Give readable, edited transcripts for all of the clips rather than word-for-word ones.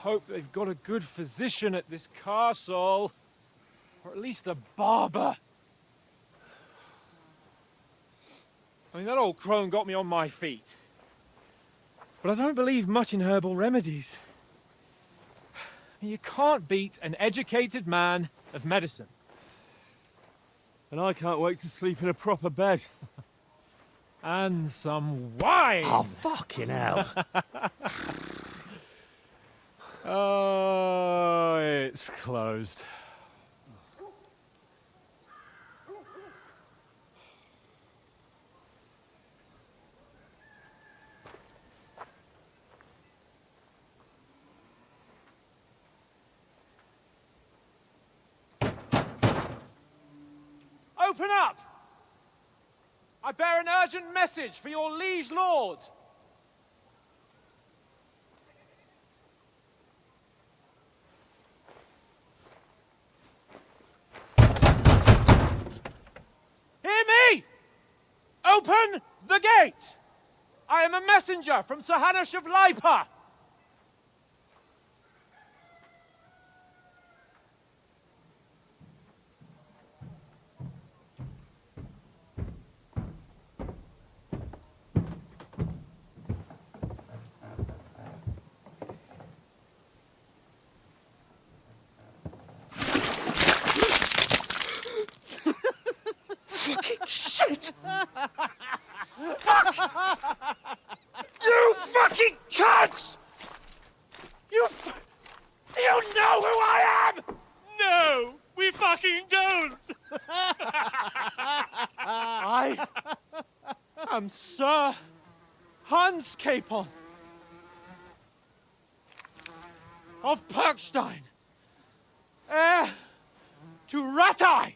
hope they've got a good physician at this castle. Or at least a barber. I mean, that old crone got me on my feet. But I don't believe much in herbal remedies. You can't beat an educated man of medicine. And I can't wait to sleep in a proper bed. And some wine! Oh, fucking hell. Oh, it's closed. Open up! I bear an urgent message for your liege lord. Hear me! Open the gate! I am a messenger from Sir Hanush of Lipa. Fucking shit! Fuck! You fucking cunts! Do you know who I am? No, we fucking don't! I am Sir Hans Capon of Perkstein, heir to Ratai!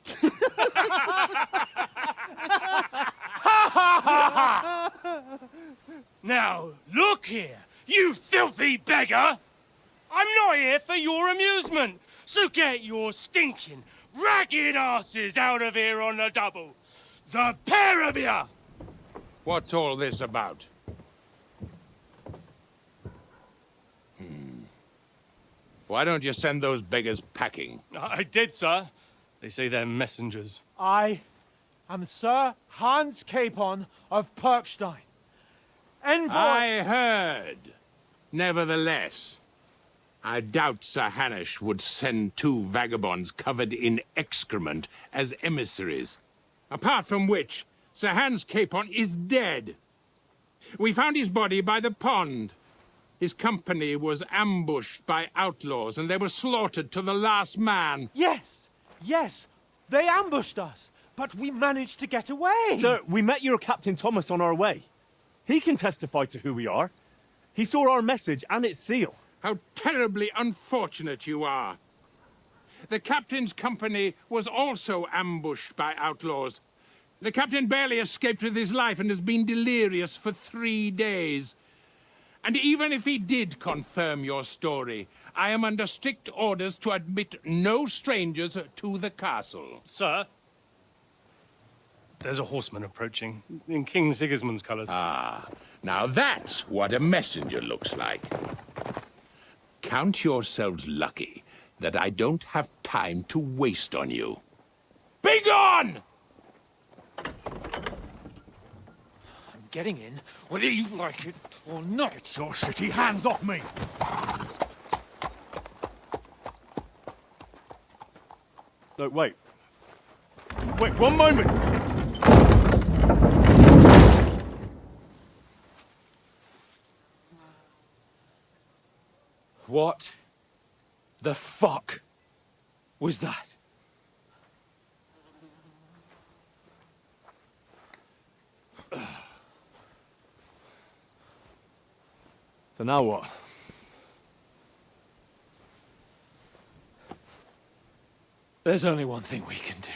Now, look here, you filthy beggar! I'm not here for your amusement, so get your stinking, ragged asses out of here on the double. The pair of you! What's all this about? Why don't you send those beggars packing? I did, sir. They say they're messengers. I am Sir Hans Capon of Perkstein, envoy... I heard. Nevertheless, I doubt Sir Hanush would send two vagabonds covered in excrement as emissaries. Apart from which, Sir Hans Capon is dead. We found his body by the pond. His company was ambushed by outlaws, and they were slaughtered to the last man. Yes, yes, they ambushed us, but we managed to get away. Sir, we met your Captain Thomas on our way. He can testify to who we are. He saw our message and its seal. How terribly unfortunate you are. The captain's company was also ambushed by outlaws. The captain barely escaped with his life and has been delirious for 3 days. And even if he did confirm your story, I am under strict orders to admit no strangers to the castle. Sir, there's a horseman approaching, in King Sigismund's colours. Ah, now that's what a messenger looks like. Count yourselves lucky that I don't have time to waste on you. Be gone! I'm getting in, whether you like it or not. Get your shitty hands off me! No, wait. Wait, one moment! What the fuck was that? So now what? There's only one thing we can do.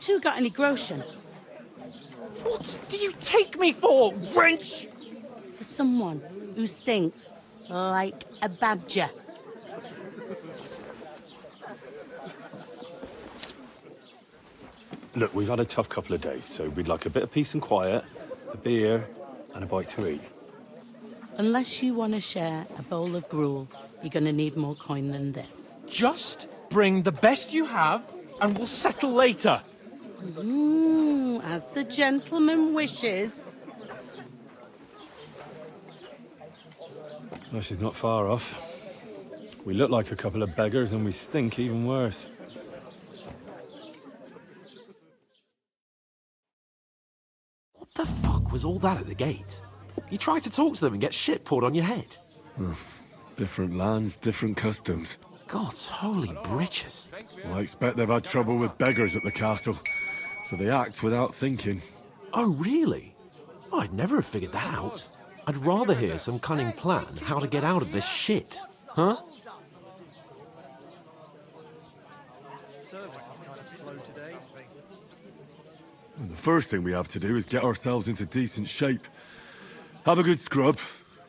two got any groschen? What do you take me for, wench? For someone who stinks like a badger. Look, we've had a tough couple of days, so we'd like a bit of peace and quiet, a beer, and a bite to eat. Unless you want to share a bowl of gruel, you're going to need more coin than this. Just bring the best you have, and we'll settle later. As the gentleman wishes. Well, she's not far off. We look like a couple of beggars, and we stink even worse. What the fuck was all that at the gate? You tried to talk to them and get shit poured on your head. Different lands, different customs. God's holy britches. Well, I expect they've had trouble with beggars at the castle, so they act without thinking. Oh, really? I'd never have figured that out. I'd rather hear some cunning plan how to get out of this shit. Huh? Well, the first thing we have to do is get ourselves into decent shape. Have a good scrub,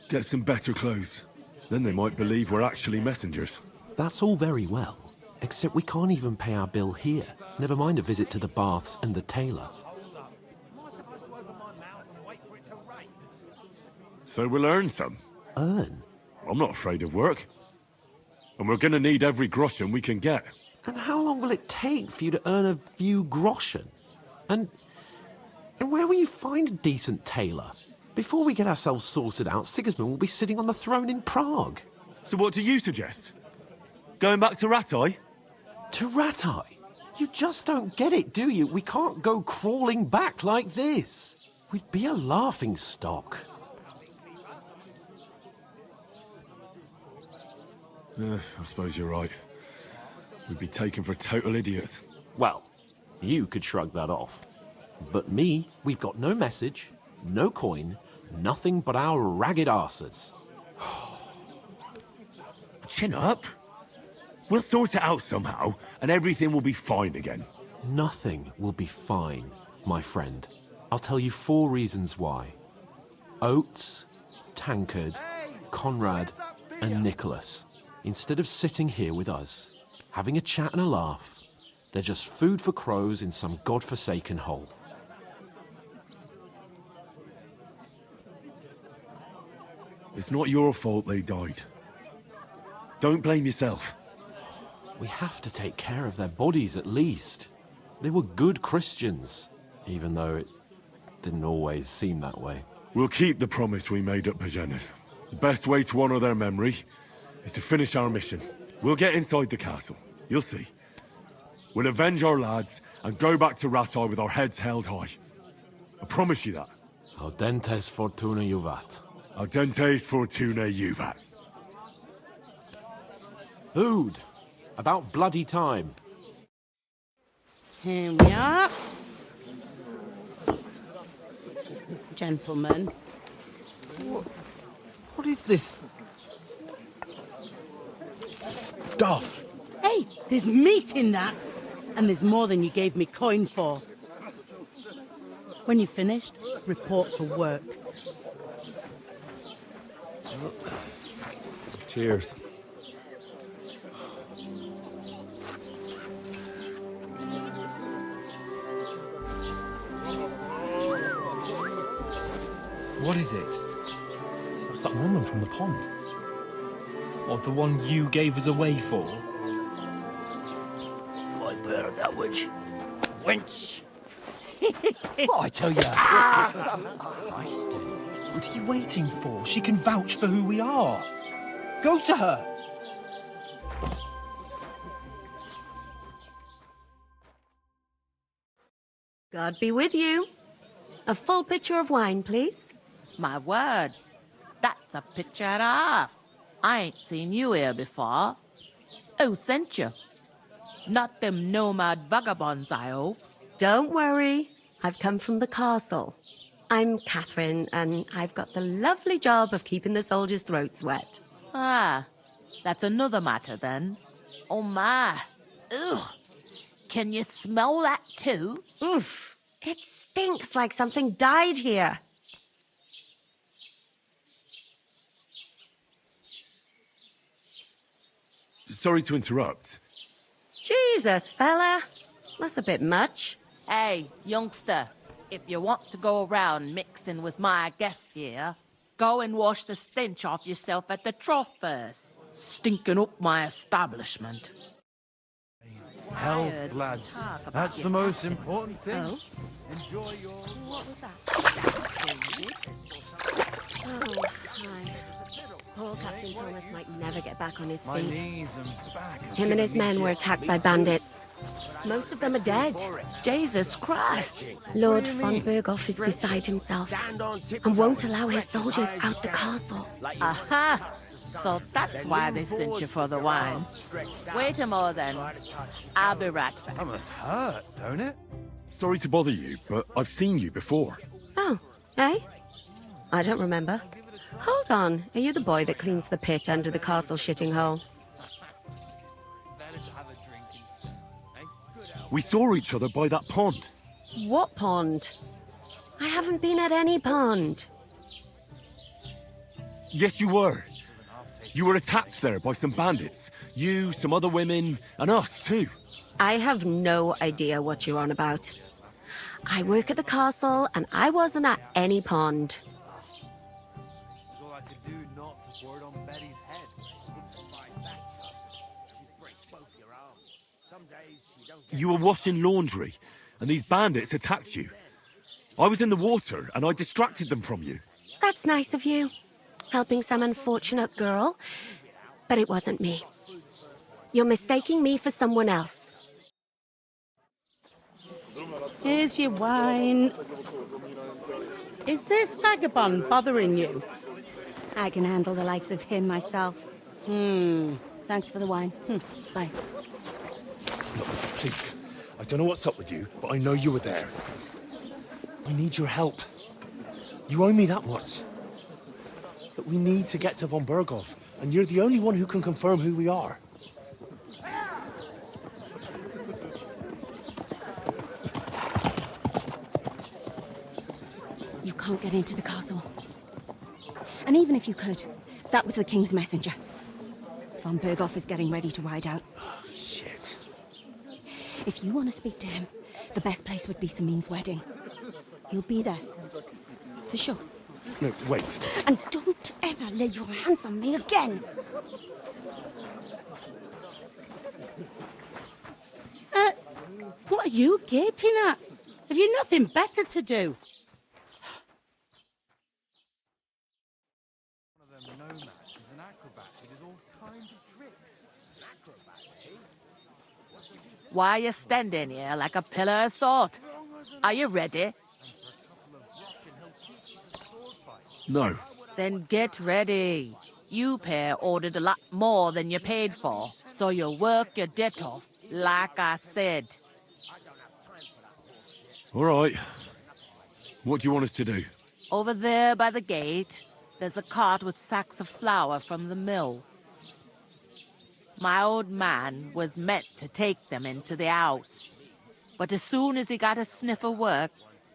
get some better clothes. Then they might believe we're actually messengers. That's all very well, except we can't even pay our bill here. Never mind a visit to the baths and the tailor. So we'll earn some. Earn? I'm not afraid of work. And we're gonna need every groschen we can get. And how long will it take for you to earn a few groschen? And where will you find a decent tailor? Before we get ourselves sorted out, Sigismund will be sitting on the throne in Prague. So what do you suggest? Going back to Ratai? To Ratai? You just don't get it, do you? We can't go crawling back like this. We'd be a laughing stock. I suppose you're right. We'd be taken for total idiots. Well, you could shrug that off. But me, we've got no message, no coin, nothing but our ragged arses. Chin up. We'll sort it out somehow, and everything will be fine again. Nothing will be fine, my friend. I'll tell you 4 reasons why. Oates, Tankard, Conrad, and Nicholas. Instead of sitting here with us, having a chat and a laugh, they're just food for crows in some godforsaken hole. It's not your fault they died. Don't blame yourself. We have to take care of their bodies at least. They were good Christians, even though it didn't always seem that way. We'll keep the promise we made at Pagenes. The best way to honor their memory is to finish our mission. We'll get inside the castle. You'll see. We'll avenge our lads and go back to Ratai with our heads held high. I promise you that. Audentes fortuna juvat. Audentes fortuna juvat. Food. About bloody time. Here we are. Gentlemen. What is this stuff? Hey, there's meat in that. And there's more than you gave me coin for. When you're finished, report for work. Cheers. What is it? What's that woman from the pond? What, the one you gave us away for? I've heard that witch. Wench! What I tell you? Feisty. What are you waiting for? She can vouch for who we are. Go to her. God be with you. A full pitcher of wine, please. My word, that's a picture and a half. I ain't seen you here before. Who sent you? Not them nomad vagabonds, I hope. Don't worry. I've come from the castle. I'm Catherine, and I've got the lovely job of keeping the soldiers' throats wet. Ah, that's another matter then. Oh my. Ugh. Can you smell that too? Oof. It stinks like something died here. Sorry to interrupt. Jesus, fella. That's a bit much. Hey, youngster, if you want to go around mixing with my guests here, go and wash the stench off yourself at the trough first. Stinking up my establishment. Health, lads. That's the most important thing. Oh? Enjoy your... What was that? Oh, hi. Poor Captain Thomas might never get back on his My feet. knees and back. Him and his men were attacked by bandits. Most of them are dead. Jesus Christ! Lord von Berghoff is beside himself and won't allow his soldiers out the castle. Aha! So that's why they sent you for the wine. Wait a moment then. I'll be right back. That must hurt, don't it? Sorry to bother you, but I've seen you before. Oh, eh? I don't remember. Hold on, are you the boy that cleans the pit under the castle shitting hole? We saw each other by that pond. What pond? I haven't been at any pond. Yes, you were. You were attacked there by some bandits. You, some other women, and us too. I have no idea what you're on about. I work at the castle, and I wasn't at any pond. All I could do not to pour it on Betty's head. You were washing laundry, and these bandits attacked you. I was in the water, and I distracted them from you. That's nice of you. Helping some unfortunate girl. But it wasn't me. You're mistaking me for someone else. Here's your wine. Is this vagabond bothering you? I can handle the likes of him myself. Thanks for the wine. Bye. Look, please. I don't know what's up with you, but I know you were there. I need your help. You owe me that much. That we need to get to von Berghoff, and you're the only one who can confirm who we are. You can't get into the castle. And even if you could, that was the king's messenger. Von Berghoff is getting ready to ride out. Oh, shit. If you want to speak to him, the best place would be Samin's wedding. He'll be there. For sure. No, wait. And don't ever lay your hands on me again. What are you gaping at? Have you nothing better to do? One of them nomads is an acrobat who does all kinds of tricks. Acrobat, eh? Why are you standing here like a pillar of salt? Are you ready? No. Then get ready. You pair ordered a lot more than you paid for, so you'll work your debt off, like I said. All right. What do you want us to do? Over there by the gate, there's a cart with sacks of flour from the mill. My old man was meant to take them into the house, but as soon as he got a sniff of work,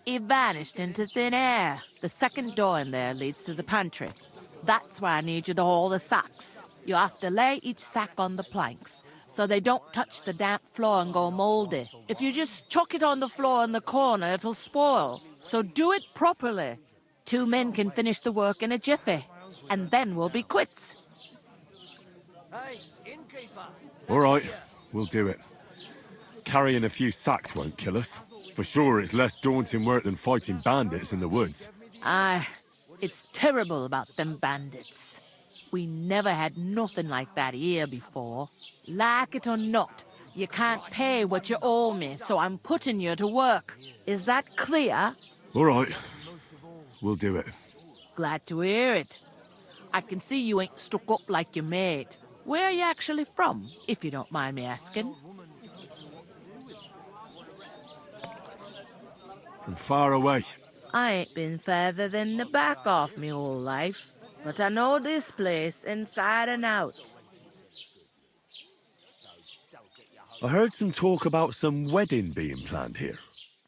he vanished into thin air. The second door in there leads to the pantry. That's why I need you to haul the sacks. You have to lay each sack on the planks, so they don't touch the damp floor and go moldy. If you just chuck it on the floor in the corner, it'll spoil. So do it properly. 2 men can finish the work in a jiffy, and then we'll be quits. Hey, innkeeper. All right, we'll do it. Carrying a few sacks won't kill us. For sure, it's less daunting work than fighting bandits in the woods. Aye, it's terrible about them bandits. We never had nothing like that here before. Like it or not, you can't pay what you owe me, so I'm putting you to work. Is that clear? All right, we'll do it. Glad to hear it. I can see you ain't stuck up like your mate. Where are you actually from, if you don't mind me asking? From far away. I ain't been further than the back off me whole life, but I know this place inside and out. I heard some talk about some wedding being planned here.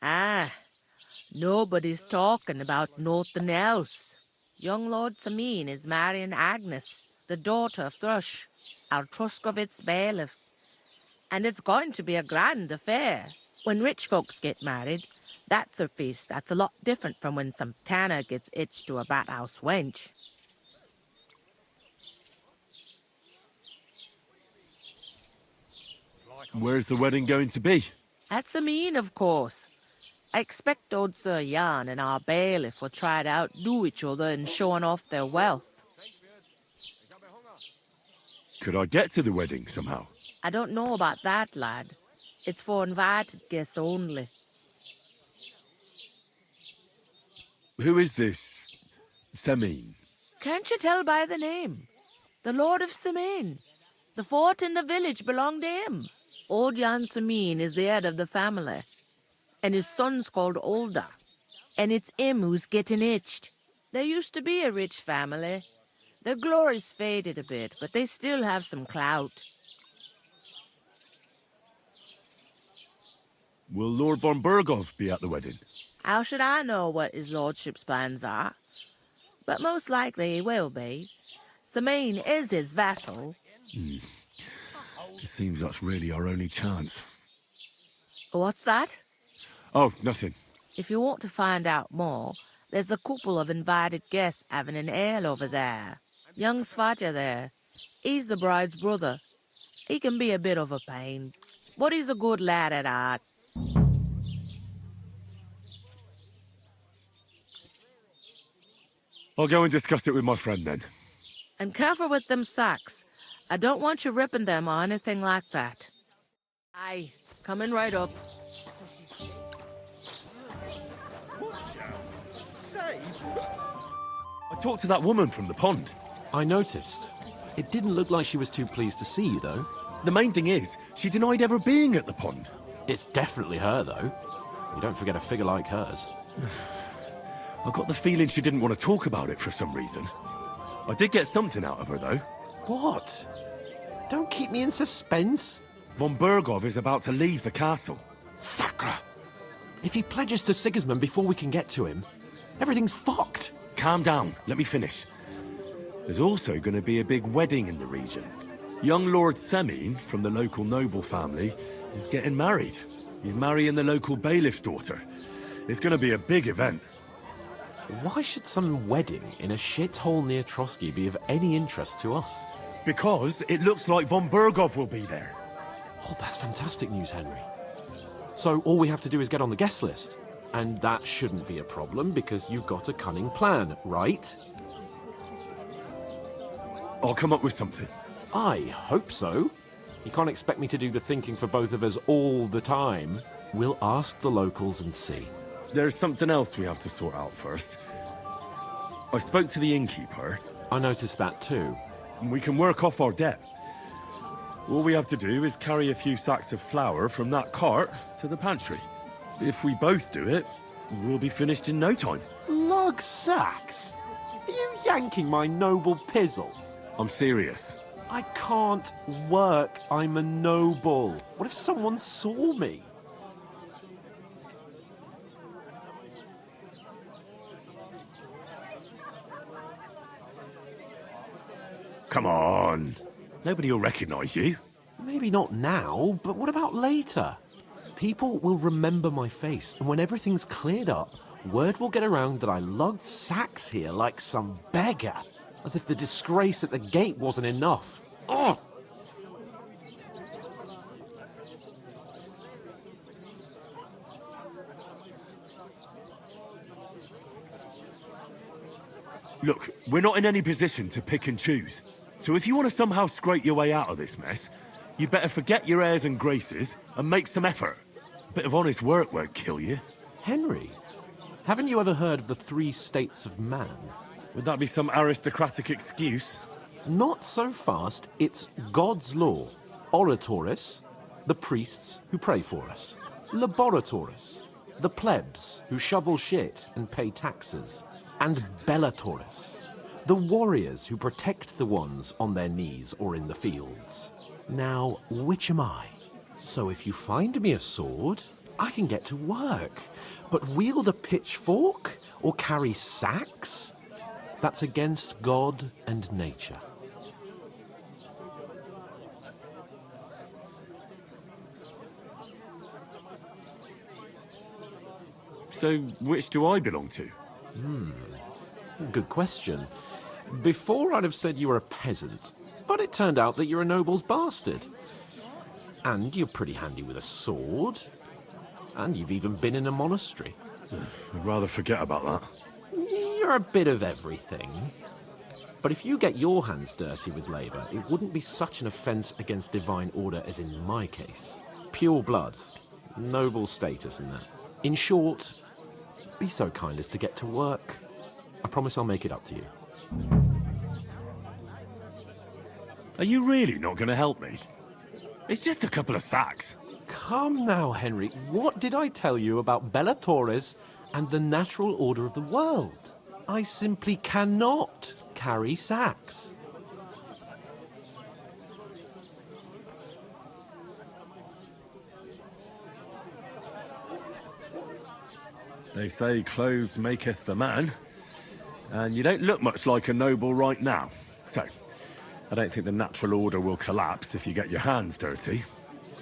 Ah, nobody's talking about nothing else. Young Lord Sameen is marrying Agnes, the daughter of Thrush, our Truscovitz bailiff. And it's going to be a grand affair. When rich folks get married, that's a feast that's a lot different from when some tanner gets hitched to a bathouse wench. Where's the wedding going to be? At Sameen, of course. I expect old Sir Jan and our bailiff will try to outdo each other in showing off their wealth. Could I get to the wedding somehow? I don't know about that, lad. It's for invited guests only. Who is this Semine? Can't you tell by the name? The Lord of Sameen. The fort and the village belong to him. Old Jan Sameen is the head of the family, and his son's called Olda. And it's him who's getting itched. There used to be a rich family. Their glory's faded a bit, but they still have some clout. Will Lord von Burgov be at the wedding? How should I know what his lordship's plans are? But most likely he will be. Sameen is his vassal. It seems that's really our only chance. What's that? Oh, nothing. If you want to find out more, there's a couple of invited guests having an ale over there. Young Svaja there. He's the bride's brother. He can be a bit of a pain, but he's a good lad at heart. I'll go and discuss it with my friend then. And careful with them sacks. I don't want you ripping them or anything like that. Aye, coming right up. I talked to that woman from the pond. I noticed. It didn't look like she was too pleased to see you, though. The main thing is, she denied ever being at the pond. It's definitely her, though. You don't forget a figure like hers. I got the feeling she didn't want to talk about it for some reason. I did get something out of her, though. What? Don't keep me in suspense. Von Burgov is about to leave the castle. Sacre! If he pledges to Sigismund before we can get to him, everything's fucked. Calm down. Let me finish. There's also going to be a big wedding in the region. Young Lord Semine, from the local noble family, is getting married. He's marrying the local bailiff's daughter. It's going to be a big event. Why should some wedding in a shithole near Trotsky be of any interest to us? Because it looks like von Burgov will be there. Oh, that's fantastic news, Henry. So all we have to do is get on the guest list. And that shouldn't be a problem because you've got a cunning plan, right? I'll come up with something. I hope so. You can't expect me to do the thinking for both of us all the time. We'll ask the locals and see. There's something else we have to sort out first. I spoke to the innkeeper. I noticed that too. And we can work off our debt. All we have to do is carry a few sacks of flour from that cart to the pantry. If we both do it, we'll be finished in no time. Lug sacks? Are you yanking my noble pizzle? I'm serious. I can't work. I'm a noble. What if someone saw me? Come on. Nobody will recognize you. Maybe not now, but what about later? People will remember my face, and when everything's cleared up, word will get around that I lugged sacks here like some beggar. As if the disgrace at the gate wasn't enough. Ugh! Look, we're not in any position to pick and choose. So if you want to somehow scrape your way out of this mess, you better forget your airs and graces and make some effort. A bit of honest work won't kill you. Henry, haven't you ever heard of the 3 states of man? Would that be some aristocratic excuse? Not so fast. It's God's law. Oratoris, the priests who pray for us. Laboratoris, the plebs who shovel shit and pay taxes. And Bellatoris, the warriors who protect the ones on their knees or in the fields. Now, which am I? So if you find me a sword, I can get to work. But wield a pitchfork or carry sacks? That's against God and nature. So, which do I belong to? Good question. Before I'd have said you were a peasant, but it turned out that you're a noble's bastard. And you're pretty handy with a sword. And you've even been in a monastery. I'd rather forget about that. You're a bit of everything. But if you get your hands dirty with labour, it wouldn't be such an offence against divine order as in my case. Pure blood, noble status and that. In short, be so kind as to get to work. I promise I'll make it up to you. Are you really not going to help me? It's just a couple of sacks. Come now, Henry. What did I tell you about Bella Torres and the natural order of the world? I simply cannot carry sacks. They say clothes maketh the man, and you don't look much like a noble right now. So, I don't think the natural order will collapse if you get your hands dirty.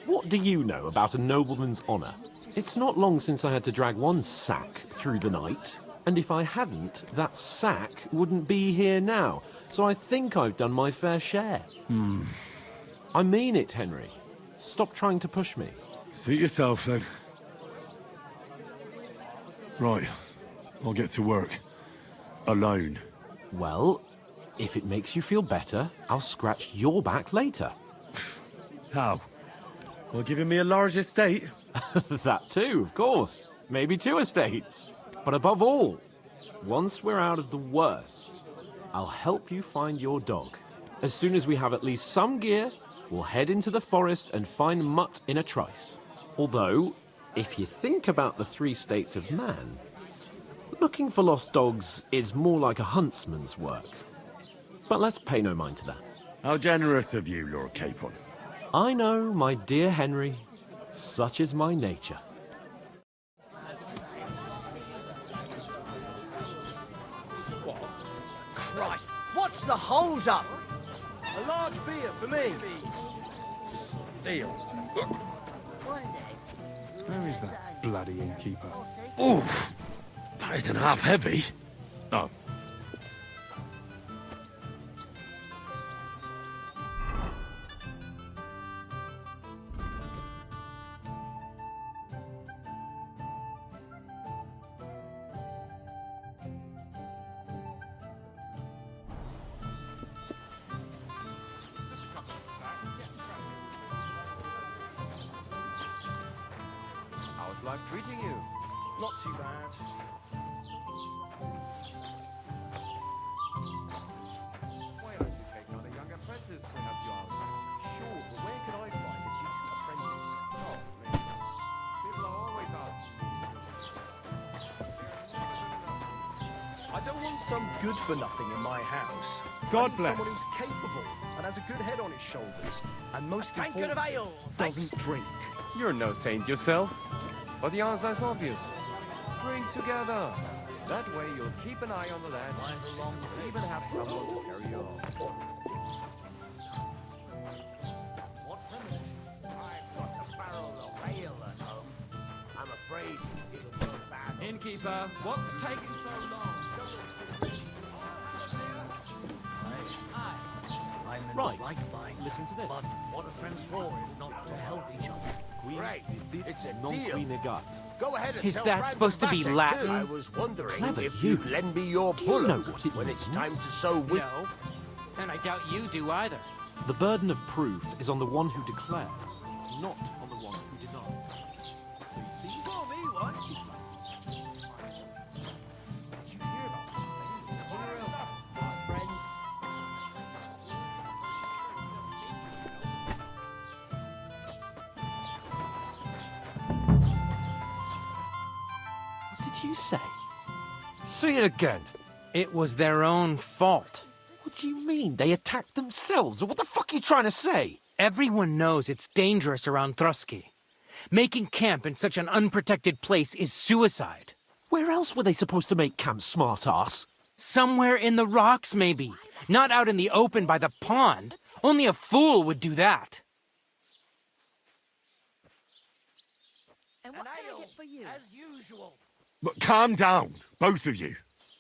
What do you know about a nobleman's honour? It's not long since I had to drag one sack through the night, and if I hadn't, that sack wouldn't be here now. So I think I've done my fair share. I mean it, Henry. Stop trying to push me. Suit yourself, then. Right. I'll get to work. Alone. Well, if it makes you feel better, I'll scratch your back later. How? Well, giving me a large estate? That too, of course. Maybe 2 estates. But above all, once we're out of the worst, I'll help you find your dog. As soon as we have at least some gear, we'll head into the forest and find Mutt in a trice. Although, if you think about the 3 states of man, looking for lost dogs is more like a huntsman's work. But let's pay no mind to that. How generous of you, Lord Capon. I know, my dear Henry. Such is my nature. Christ, what's the hold up? A large beer for me. Deal. Where is that bloody innkeeper? Oof! That isn't half heavy. Oh. How's life treating you? Not too bad. Why don't you take on a young apprentice to help you out? Sure, but where can I find a decent apprentice? Oh, really? People are always asking. I don't want some good-for-nothing in my house. God I need bless. Someone who's capable and has a good head on his shoulders, and most Tankard of ale, doesn't drink. You're no saint yourself, but the answer's obvious. Drink together. That way you'll keep an eye on the lad, and even have someone to carry you on. I've got a barrel of ale at home. I'm afraid it'll be bad. Innkeeper, what's taking so long? Right, Like listen to this. but what are friends for if not to help each other? Great. It's a Non deal. qui negat. Go ahead and Is tell that Franz supposed to be Vasek, Latin? too. I was wondering Clever if you. you'd lend me your Do you bullet know what it when it's means? time to sow wheat. No, and I doubt you do either. The burden of proof is on the one who declares, not on the one who denies. So you see? For me, what? Did you hear about this? Our friends. What did you say? Say it again. It was their own fault. What do you mean? They attacked themselves? Or what the fuck are you trying to say? Everyone knows it's dangerous around Trotsky. Making camp in such an unprotected place is suicide. Where else were they supposed to make camp, smart-ass? Somewhere in the rocks, maybe. Not out in the open by the pond. Only a fool would do that. And what can I get for you? As usual. But calm down, both of you.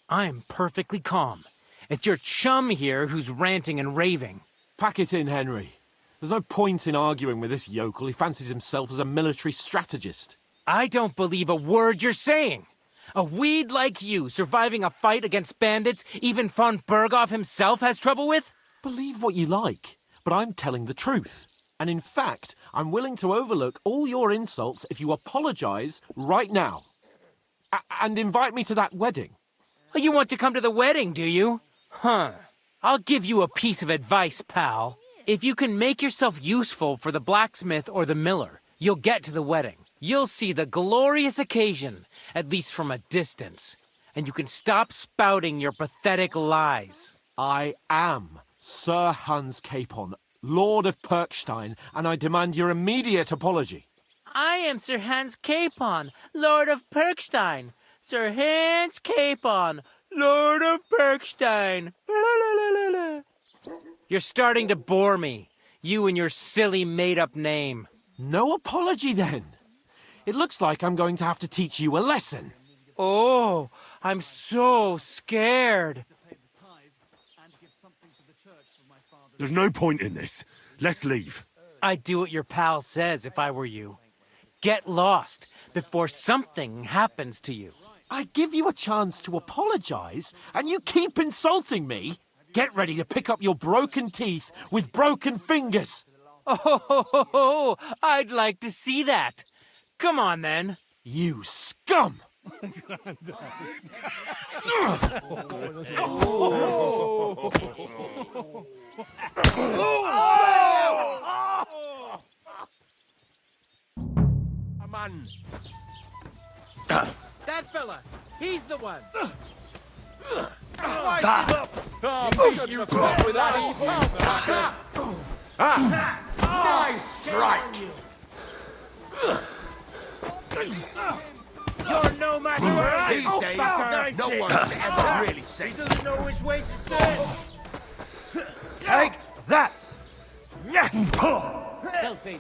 I am perfectly calm. It's your chum here who's ranting and raving. Pack it in, Henry. There's no point in arguing with this yokel. He fancies himself as a military strategist. I don't believe a word you're saying. A weed like you surviving a fight against bandits even von Berghoff himself has trouble with? Believe what you like, but I'm telling the truth. And in fact, I'm willing to overlook all your insults if you apologize right now. And invite me to that wedding. Oh, you want to come to the wedding, do you? Huh. I'll give you a piece of advice, pal. If you can make yourself useful for the blacksmith or the miller, you'll get to the wedding. You'll see the glorious occasion, at least from a distance. And you can stop spouting your pathetic lies. I am Sir Hans Capon, Lord of Perkstein, and I demand your immediate apology. I am Sir Hans Capon, Lord of Perkstein. Sir Hans Capon, Lord of Perkstein. You're starting to bore me. You and your silly made-up name. No apology, then. It looks like I'm going to have to teach you a lesson. Oh, I'm so scared. There's no point in this. Let's leave. I'd do what your pal says if I were you. Get lost before something happens to you. I give you a chance to apologize, and you keep insulting me? Get ready to pick up your broken teeth with broken fingers. Oh, I'd like to see that. Come on, then. You scum! A man. That fella, he's the one. You caught with that nice strike! You're no match for These days, no one's ever really safe. He doesn't know which way to turn. Take that! Filthy.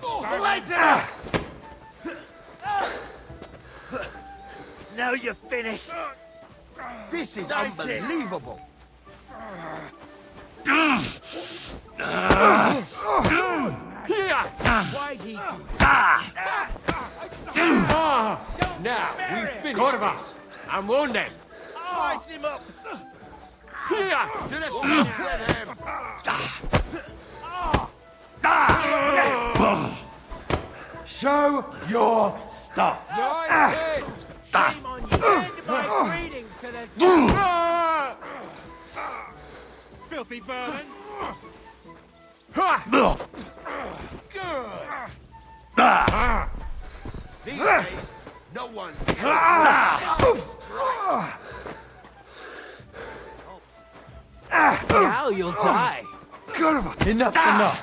Now you're finished. This is unbelievable. Why'd he do that? Now, we finish Corvus. I'm wounded. Slice him up. Here! To the front with him! Show your stuff! Shame on you. Send my greetings to the... Filthy vermin. These days, no one's ever Now you'll die. Enough's enough!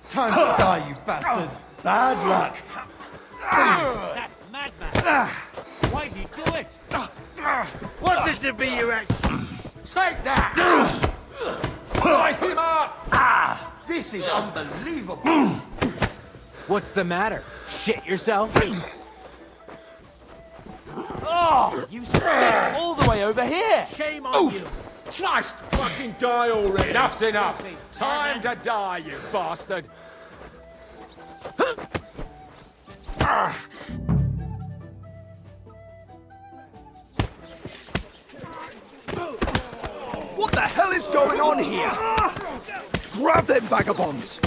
Time to die, you bastard! Bad luck! That madman. Why'd he do it? What's it to be your action? Take that! Slice him up! This is unbelievable. What's the matter? Shit yourself? Oh, You stepped all the way over here! shame on you. Christ, fucking die already! Enough's enough! Time to die, you bastard! What the hell is going on here? Grab them vagabonds!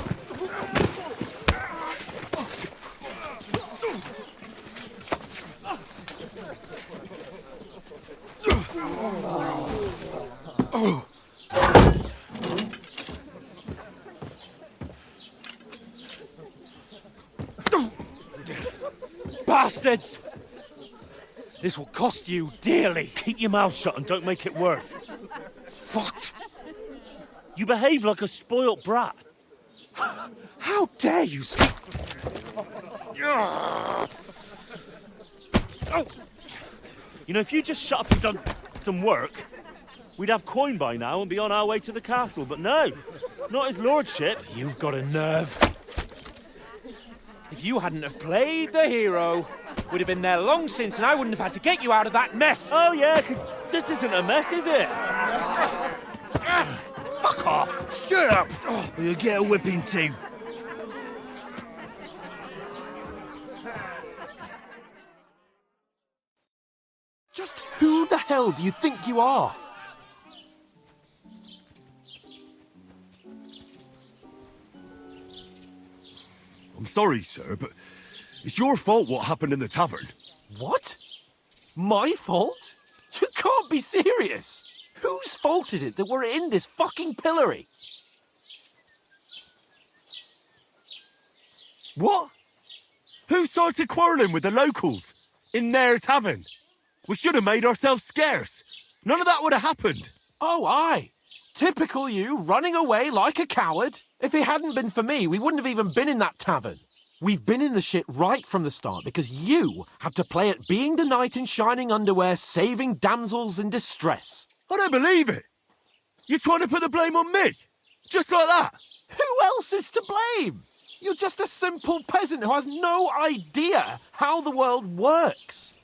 Bastards! This will cost you dearly. Keep your mouth shut and don't make it worse. What? You behave like a spoilt brat. How dare you speak? You know, if you just shut up and done some work, we'd have coin by now and be on our way to the castle. But no, not his lordship. You've got a nerve. If you hadn't have played the hero, we'd have been there long since and I wouldn't have had to get you out of that mess. Oh yeah, because this isn't a mess, is it? Fuck off. Shut up! Or you'll get a whipping too. Just who the hell do you think you are? I'm sorry, sir, but it's your fault what happened in the tavern. What? My fault? You can't be serious. Whose fault is it that we're in this fucking pillory? What? Who started quarrelling with the locals in their tavern? We should have made ourselves scarce. None of that would have happened. Oh, aye. Typical you, running away like a coward. If it hadn't been for me, we wouldn't have even been in that tavern. We've been in the shit right from the start because you had to play at being the knight in shining underwear, saving damsels in distress. I don't believe it. You're trying to put the blame on me? Just like that? Who else is to blame? You're just a simple peasant who has no idea how the world works.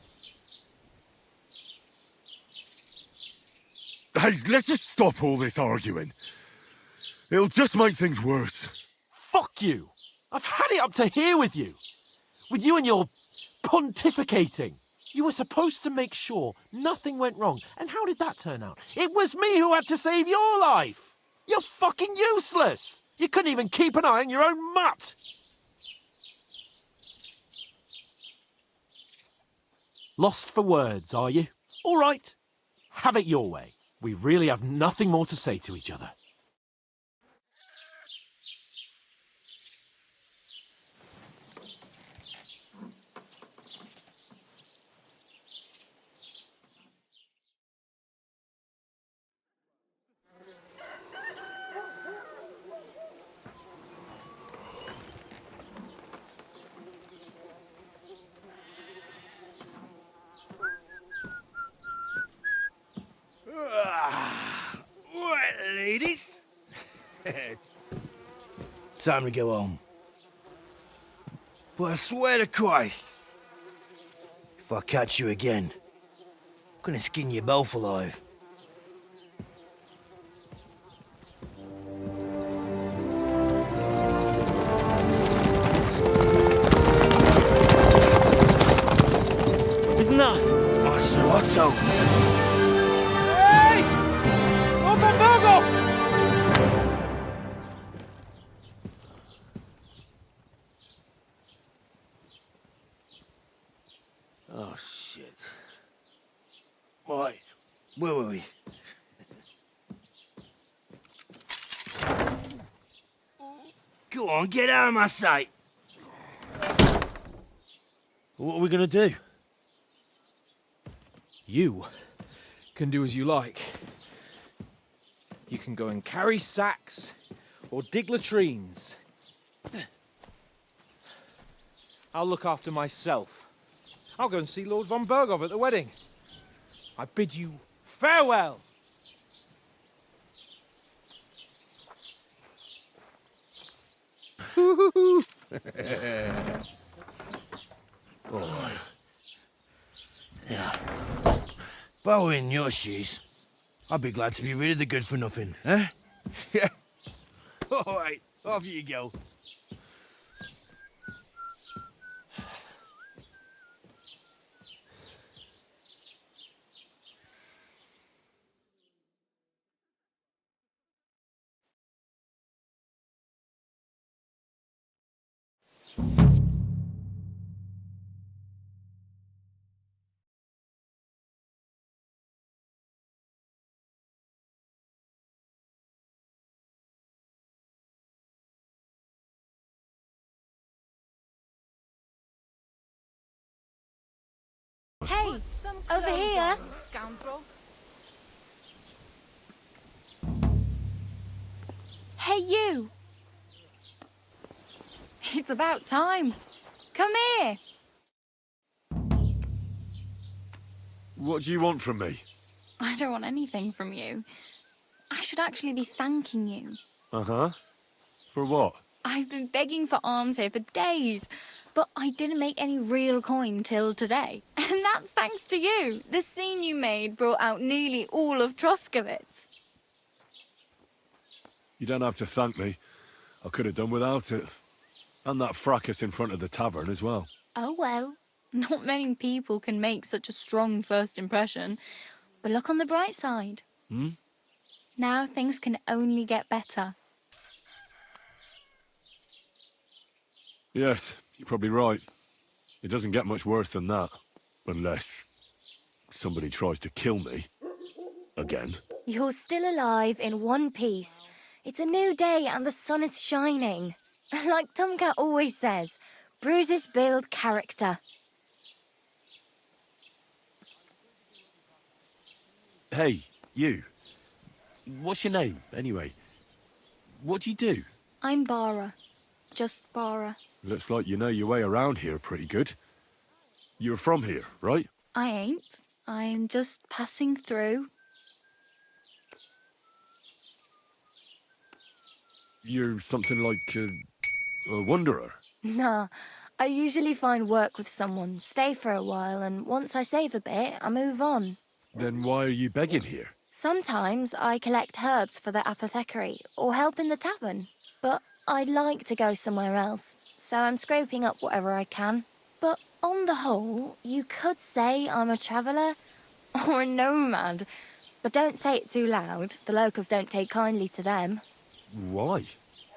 Hey, let's just stop all this arguing. It'll just make things worse. Fuck you. I've had it up to here with you. With you and your pontificating. You were supposed to make sure nothing went wrong. And how did that turn out? It was me who had to save your life. You're fucking useless. You couldn't even keep an eye on your own mutt. Lost for words, are you? All right. Have it your way. We really have nothing more to say to each other. Right, ladies. Time to go home. But I swear to Christ, if I catch you again, I'm gonna skin you both alive. Isn't that Master Otto? Hey! Open Virgo! Oh, shit. Right, where were we? Go on, get out of my sight. What are we gonna do? You can do as you like. You can go and carry sacks or dig latrines. I'll look after myself. I'll go and see Lord von Bergov at the wedding. I bid you farewell. Boy. Yeah. If I were in your shoes, I'd be glad to be rid of the good for nothing, eh? Yeah. All right, off you go. Hey, over here. Scoundrel. Hey, you. It's about time. Come here. What do you want from me? I don't want anything from you. I should actually be thanking you. Uh-huh. For what? I've been begging for alms here for days, but I didn't make any real coin till today. And that's thanks to you. The scene you made brought out nearly all of Troskowitz. You don't have to thank me. I could have done without it. And that fracas in front of the tavern as well. Oh well, not many people can make such a strong first impression. But look on the bright side. Hmm? Now things can only get better. Yes, you're probably right. It doesn't get much worse than that. Unless somebody tries to kill me. Again. You're still alive in one piece. It's a new day and the sun is shining. Like Tomcat always says, bruises build character. Hey, you. What's your name, anyway? What do you do? I'm Bara. Just Bara. Looks like you know your way around here pretty good. You're from here, right? I ain't. I'm just passing through. You're something like a wanderer. Nah, I usually find work with someone, stay for a while, and once I save a bit, I move on. Then why are you begging here? Sometimes I collect herbs for the apothecary or help in the tavern, but I'd like to go somewhere else, so I'm scraping up whatever I can. But on the whole, you could say I'm a traveller or a nomad, but don't say it too loud. The locals don't take kindly to them. Why?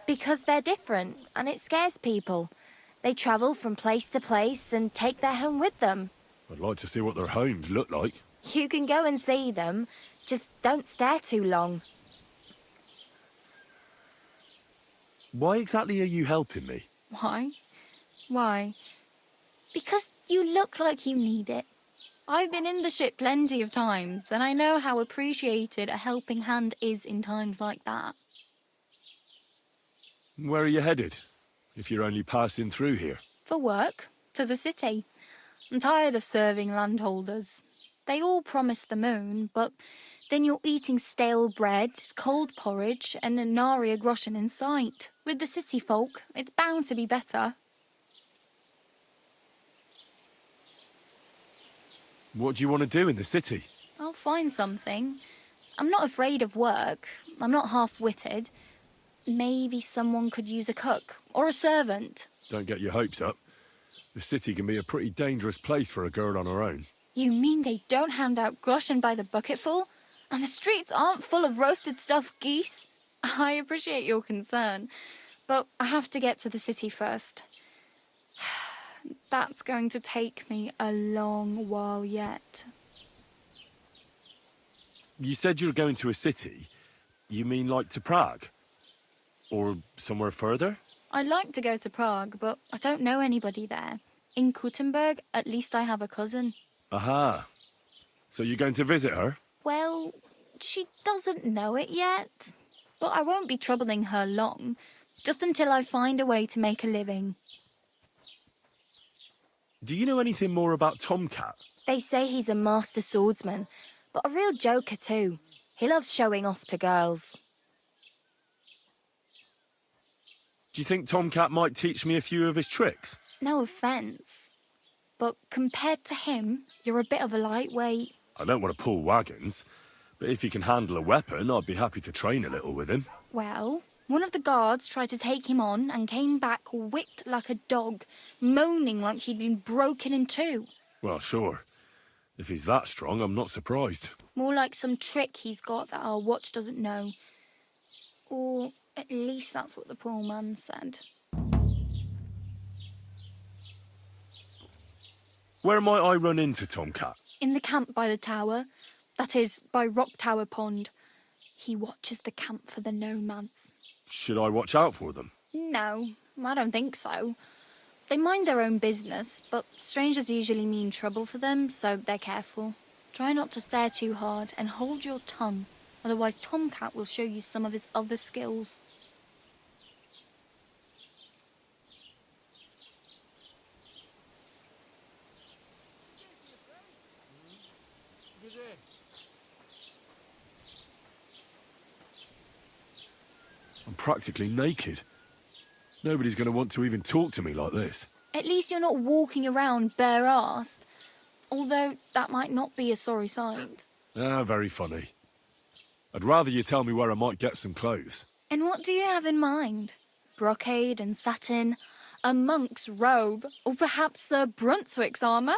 Because they're different, and it scares people. They travel from place to place and take their home with them. I'd like to see what their homes look like. You can go and see them, just don't stare too long. Why exactly are you helping me? Why? Why? Because you look like you need it. I've been in the ship plenty of times, and I know how appreciated a helping hand is in times like that. Where are you headed? If you're only passing through here. For work, to the city. I'm tired of serving landholders. They all promise the moon, but then you're eating stale bread, cold porridge, and a nary a groschen in sight. With the city folk, it's bound to be better. What do you want to do in the city? I'll find something. I'm not afraid of work. I'm not half-witted. Maybe someone could use a cook or a servant. Don't get your hopes up. The city can be a pretty dangerous place for a girl on her own. You mean they don't hand out groschen by the bucketful? And the streets aren't full of roasted stuffed geese? I appreciate your concern, but I have to get to the city first. That's going to take me a long while yet. You said you were going to a city. You mean like to Prague? Or somewhere further? I'd like to go to Prague, but I don't know anybody there. In Kuttenberg, at least I have a cousin. Aha. So you're going to visit her? Well, she doesn't know it yet. But I won't be troubling her long, just until I find a way to make a living. Do you know anything more about Tomcat? They say he's a master swordsman, but a real joker too. He loves showing off to girls. Do you think Tomcat might teach me a few of his tricks? No offence, but compared to him, you're a bit of a lightweight. I don't want to pull wagons, but if he can handle a weapon, I'd be happy to train a little with him. Well, one of the guards tried to take him on and came back whipped like a dog, moaning like he'd been broken in two. Well, sure. If he's that strong, I'm not surprised. More like some trick he's got that our watch doesn't know. Or at least that's what the poor man said. Where might I run into Tomcat? In the camp by the tower. That is, by Rock Tower Pond. He watches the camp for the nomads. Should I watch out for them? No, I don't think so. They mind their own business, but strangers usually mean trouble for them, so they're careful. Try not to stare too hard and hold your tongue, otherwise Tomcat will show you some of his other skills. I'm practically naked. Nobody's going to want to even talk to me like this. At least you're not walking around bare-assed. Although that might not be a sorry sight. Ah, very funny. I'd rather you tell me where I might get some clothes. And what do you have in mind? Brocade and satin, a monk's robe, or perhaps Sir Brunswick's armour?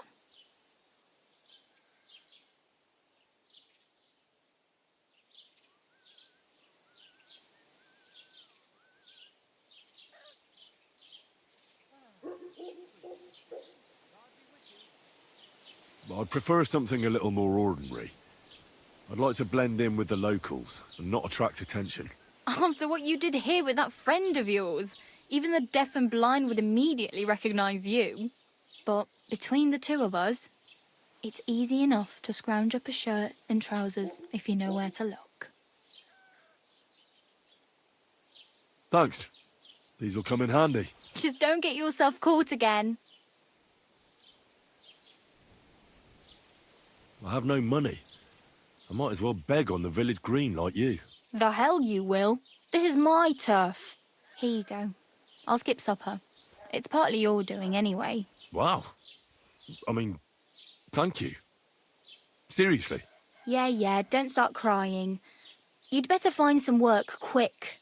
I'd prefer something a little more ordinary. I'd like to blend in with the locals and not attract attention. After what you did here with that friend of yours, even the deaf and blind would immediately recognise you. But between the two of us, it's easy enough to scrounge up a shirt and trousers if you know where to look. Thanks. These'll come in handy. Just don't get yourself caught again. I have no money. I might as well beg on the village green like you. The hell you will. This is my turf. Here you go. I'll skip supper. It's partly your doing anyway. Wow. I mean, thank you. Seriously. Yeah, don't start crying. You'd better find some work quick.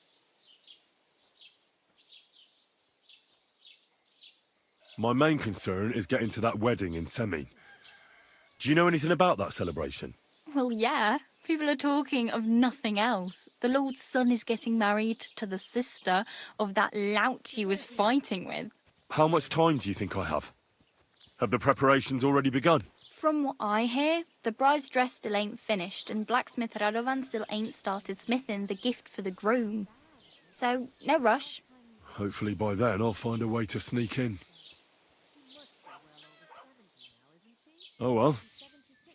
My main concern is getting to that wedding in Semin. Do you know anything about that celebration? Well, yeah. People are talking of nothing else. The Lord's son is getting married to the sister of that lout he was fighting with. How much time do you think I have? Have the preparations already begun? From what I hear, the bride's dress still ain't finished, and blacksmith Radovan still ain't started smithing the gift for the groom. So, no rush. Hopefully by then I'll find a way to sneak in. Oh well.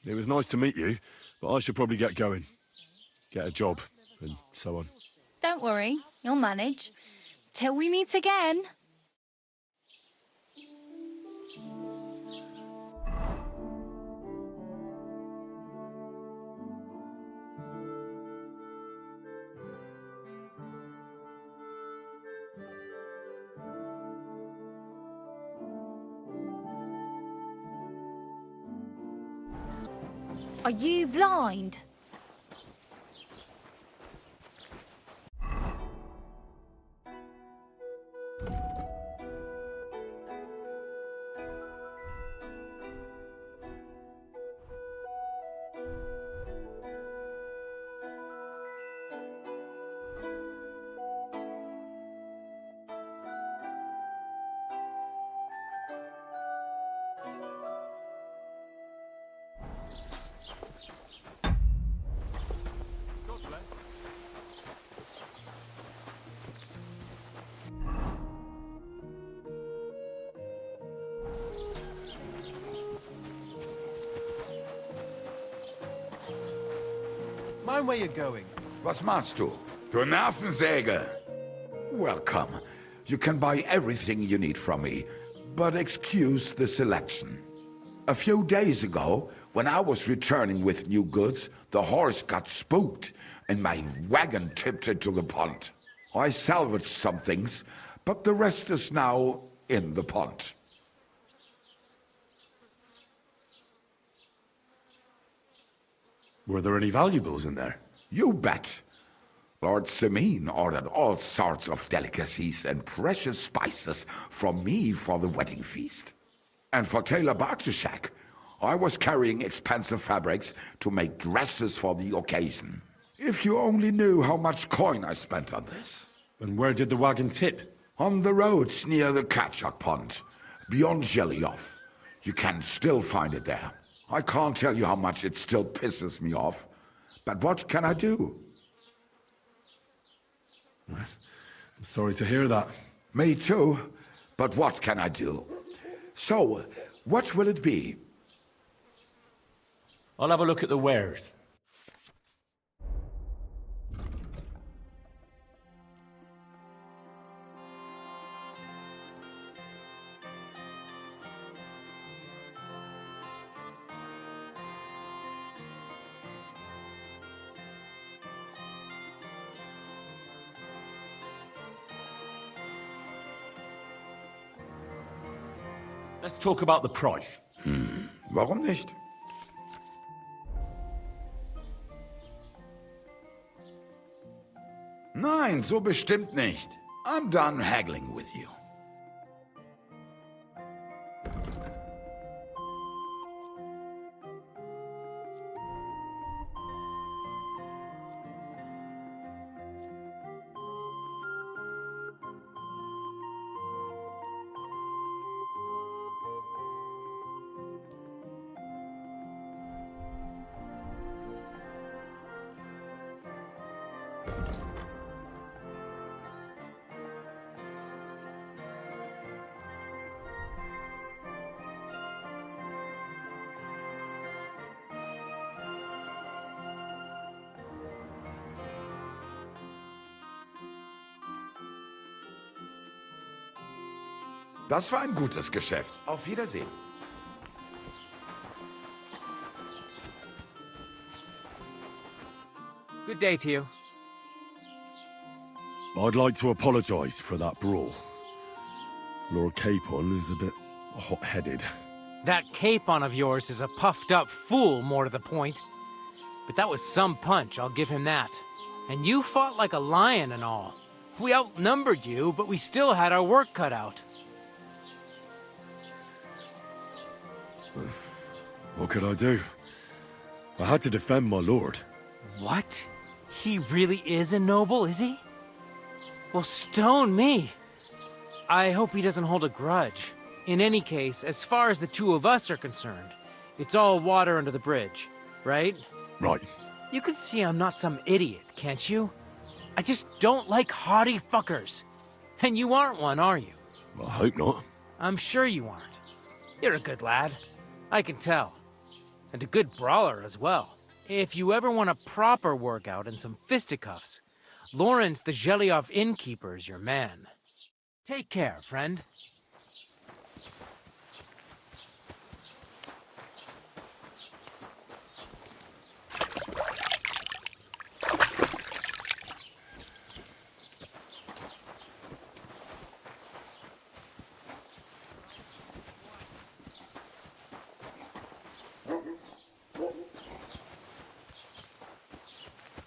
It was nice to meet you, but I should probably get going. Get a job, and so on. Don't worry, you'll manage. Till we meet again. Are you blind? Mind where you're going. Was machst du? Du Nervensäge! Welcome. You can buy everything you need from me, but excuse the selection. A few days ago, when I was returning with new goods, the horse got spooked and my wagon tipped into the pond. I salvaged some things, but the rest is now in the pond. Were there any valuables in there? You bet. Lord Semin ordered all sorts of delicacies and precious spices from me for the wedding feast. And for Taylor Bartishak, I was carrying expensive fabrics to make dresses for the occasion. If you only knew how much coin I spent on this. And where did the wagon tip? On the roads near the Katchak Pond, beyond Zhelyov. You can still find it there. I can't tell you how much it still pisses me off. But what can I do? I'm sorry to hear that. Me too. But what can I do? So, what will it be? I'll have a look at the wares. Let's talk about the price. Warum nicht? Nein, so bestimmt nicht. I'm done haggling with you. Das war ein gutes Geschäft. Auf Wiedersehen. Good day to you. I'd like to apologize for that brawl. Lord Capon is a bit hot-headed. That Capon of yours is a puffed-up fool, more to the point. But that was some punch, I'll give him that. And you fought like a lion and all. We outnumbered you, but we still had our work cut out. What could I do? I had to defend my lord. What? He really is a noble, is he? Well, stone me. I hope he doesn't hold a grudge. In any case, as far as the two of us are concerned, it's all water under the bridge, right? Right. You can see I'm not some idiot, can't you? I just don't like haughty fuckers. And you aren't one, are you? I hope not. I'm sure you aren't. You're a good lad. I can tell. And a good brawler as well. If you ever want a proper workout and some fisticuffs, Lawrence the Zhelyov innkeeper is your man. Take care, friend.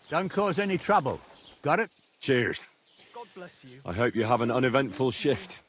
Don't cause any trouble. Got it? Cheers. God bless you. I hope you have an uneventful shift.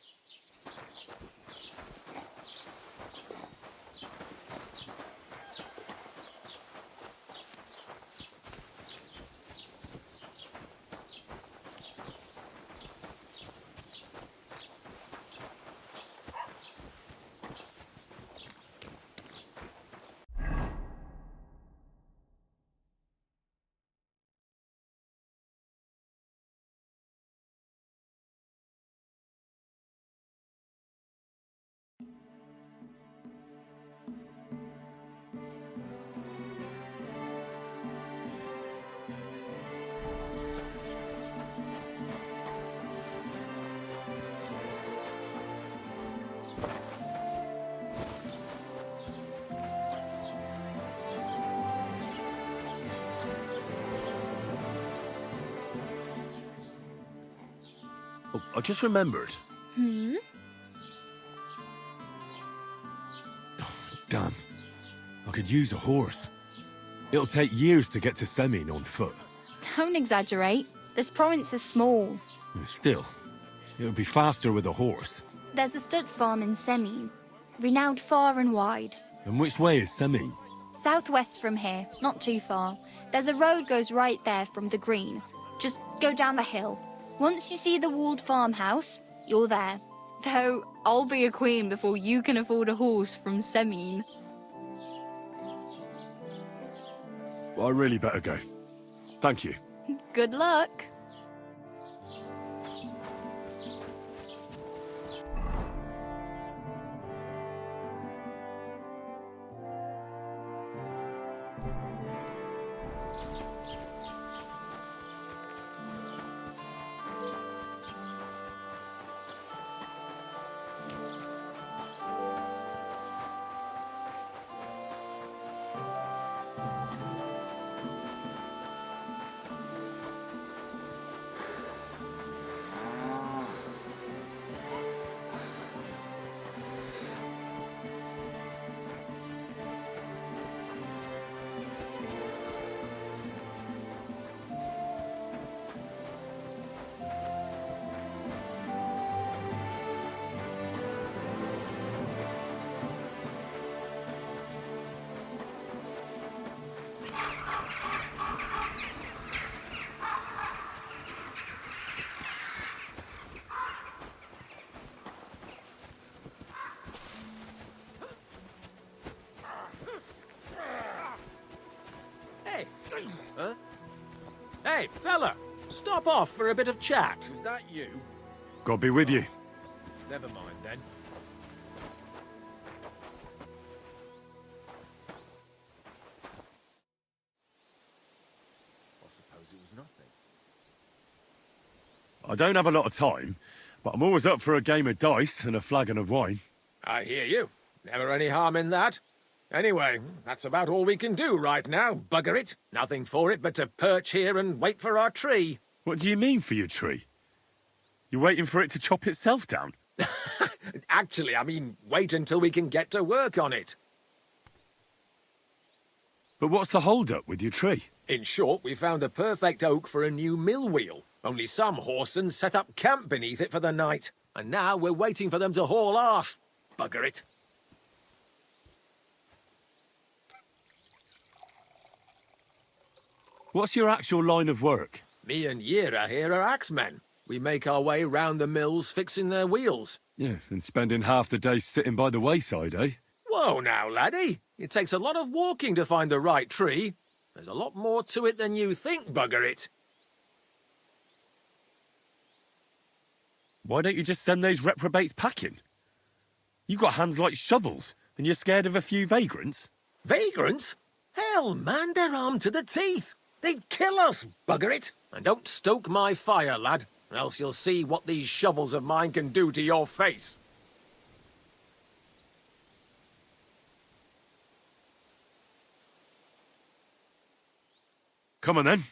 Oh, I just remembered. Hmm? Damn. I could use a horse. It'll take years to get to Semin on foot. Don't exaggerate. This province is small. Still, it'll be faster with a horse. There's a stud farm in Semin, renowned far and wide. And which way is Semin? Southwest from here, not too far. There's a road goes right there from the green. Just go down the hill. Once you see the walled farmhouse, you're there. Though, I'll be a queen before you can afford a horse from Semin. Well, I really better go. Thank you. Good luck. Hey, fella, stop off for a bit of chat. Was that you? God be with you. Never mind then. I suppose it was nothing. I don't have a lot of time, but I'm always up for a game of dice and a flagon of wine. I hear you. Never any harm in that. Anyway, that's about all we can do right now, bugger it. Nothing for it but to perch here and wait for our tree. What do you mean for your tree? You're waiting for it to chop itself down? Actually, I mean, wait until we can get to work on it. But what's the hold-up with your tree? In short, we found the perfect oak for a new mill wheel. Only some horsens set up camp beneath it for the night. And now we're waiting for them to haul arse. Bugger it. What's your actual line of work? Me and Yira here are axemen. We make our way round the mills fixing their wheels. Yeah, and spending half the day sitting by the wayside, eh? Whoa now, laddie. It takes a lot of walking to find the right tree. There's a lot more to it than you think, bugger it. Why don't you just send those reprobates packing? You got hands like shovels, and you're scared of a few vagrants? Vagrants? Hell, man, they're armed to the teeth. They'd kill us, bugger it. And don't stoke my fire, lad, else you'll see what these shovels of mine can do to your face. Come on, then.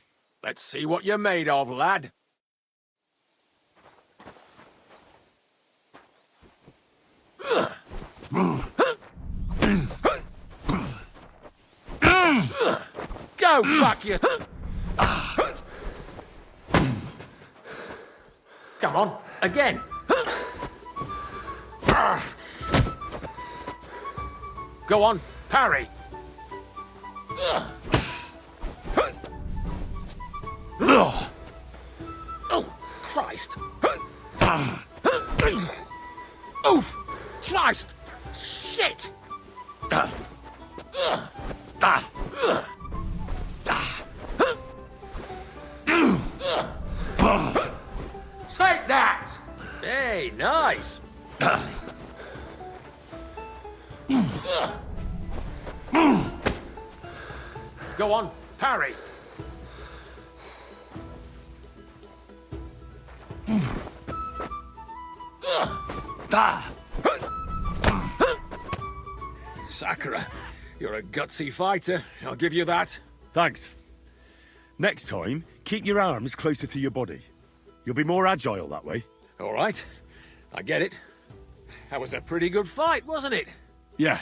Let's see what you're made of, lad. Go fuck you. Come on, again. Go on, parry. Oh, Christ. Oof! Christ! Shit! Take that! Hey, nice! Go on, parry! Sakura, you're a gutsy fighter, I'll give you that. Thanks. Next time, keep your arms closer to your body. You'll be more agile that way. All right, I get it. That was a pretty good fight, wasn't it? Yeah,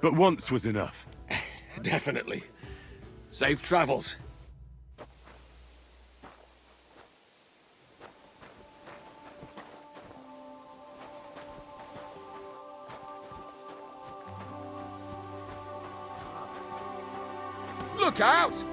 but once was enough. Definitely. Safe travels. Look out!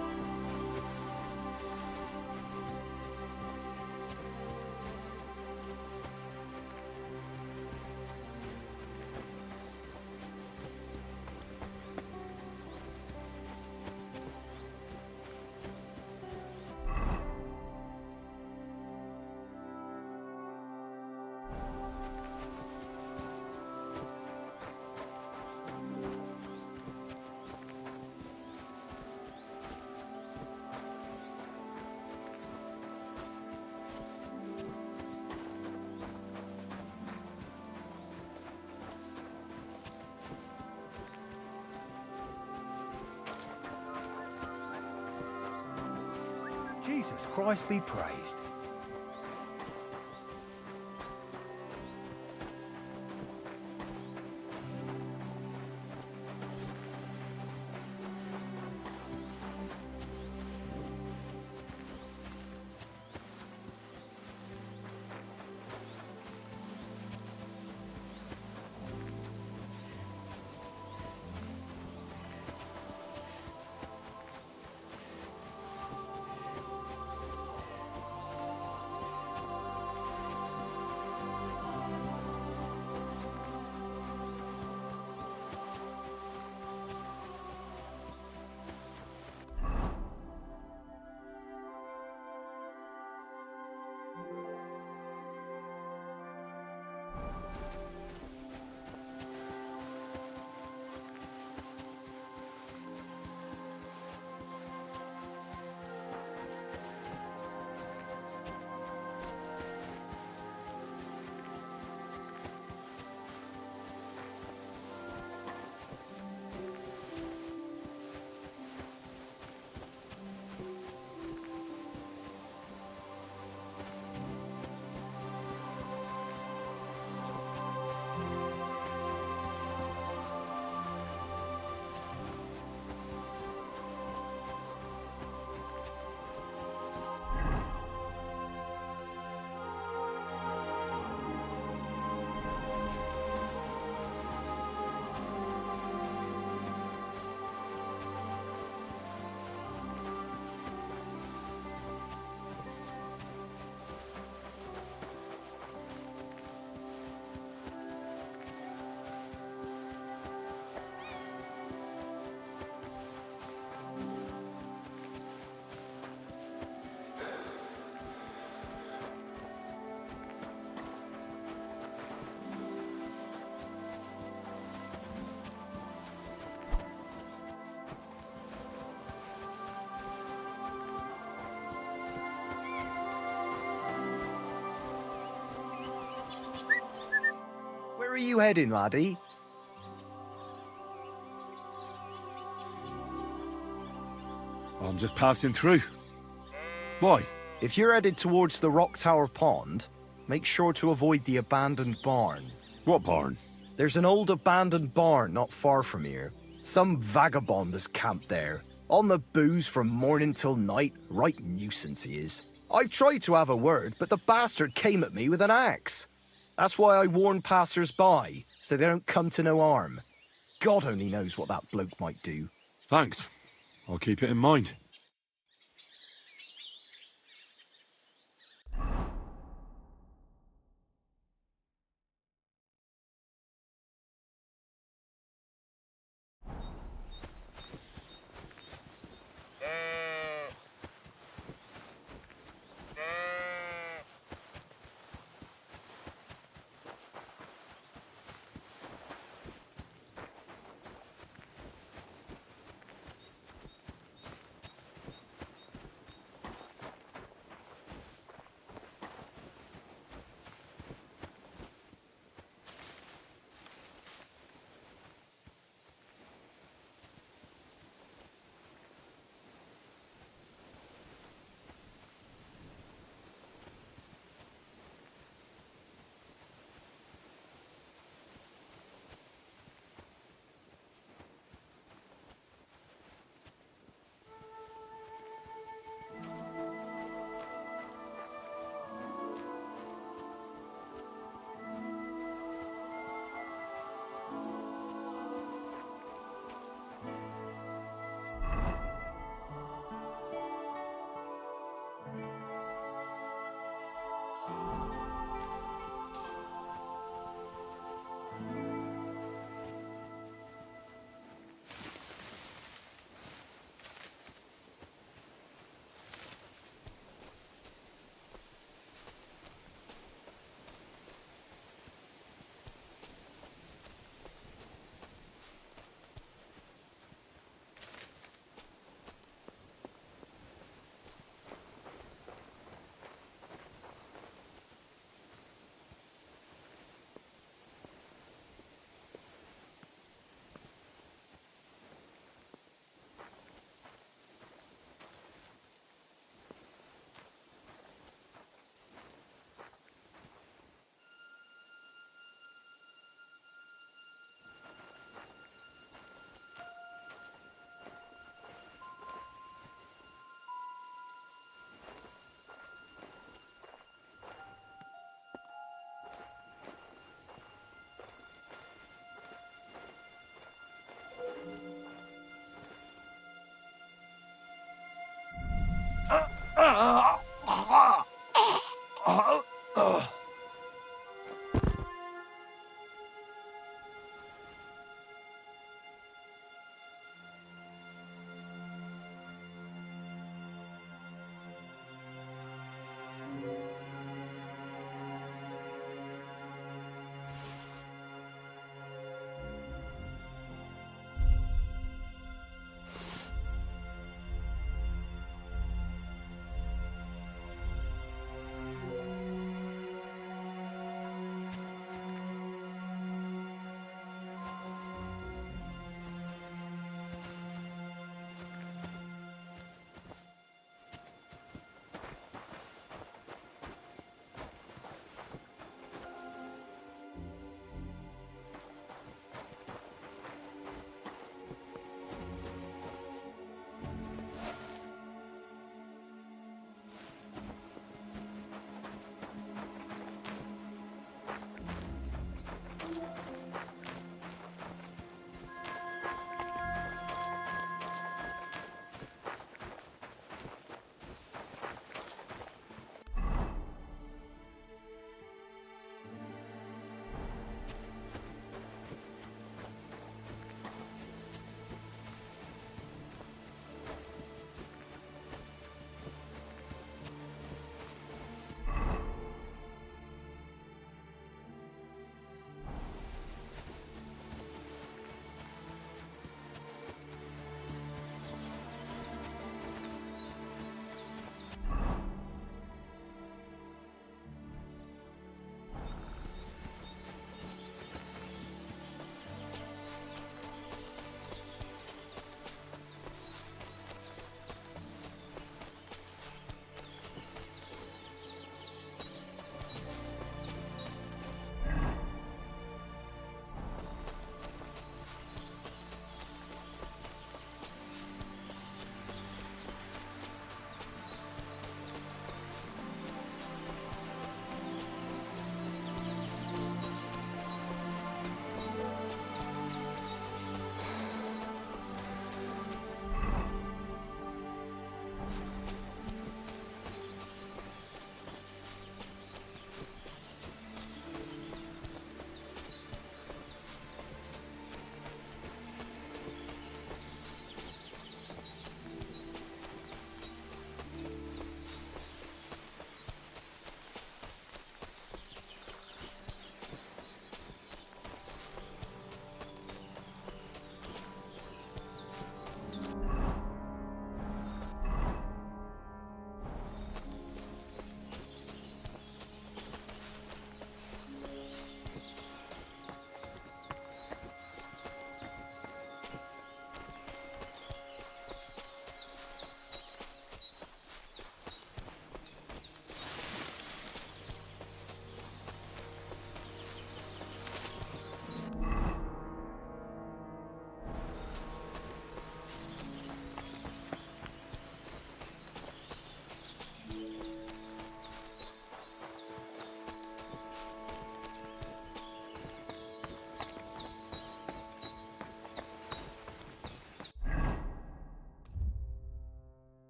Jesus Christ be praised. Where are you heading, laddie? I'm just passing through. Why? If you're headed towards the Rock Tower Pond, make sure to avoid the abandoned barn. What barn? There's an old abandoned barn not far from here. Some vagabond has camped there. On the booze from morning till night. Right nuisance he is. I've tried to have a word, but the bastard came at me with an axe. That's why I warn passers-by, so they don't come to no harm. God only knows what that bloke might do. Thanks. I'll keep it in mind.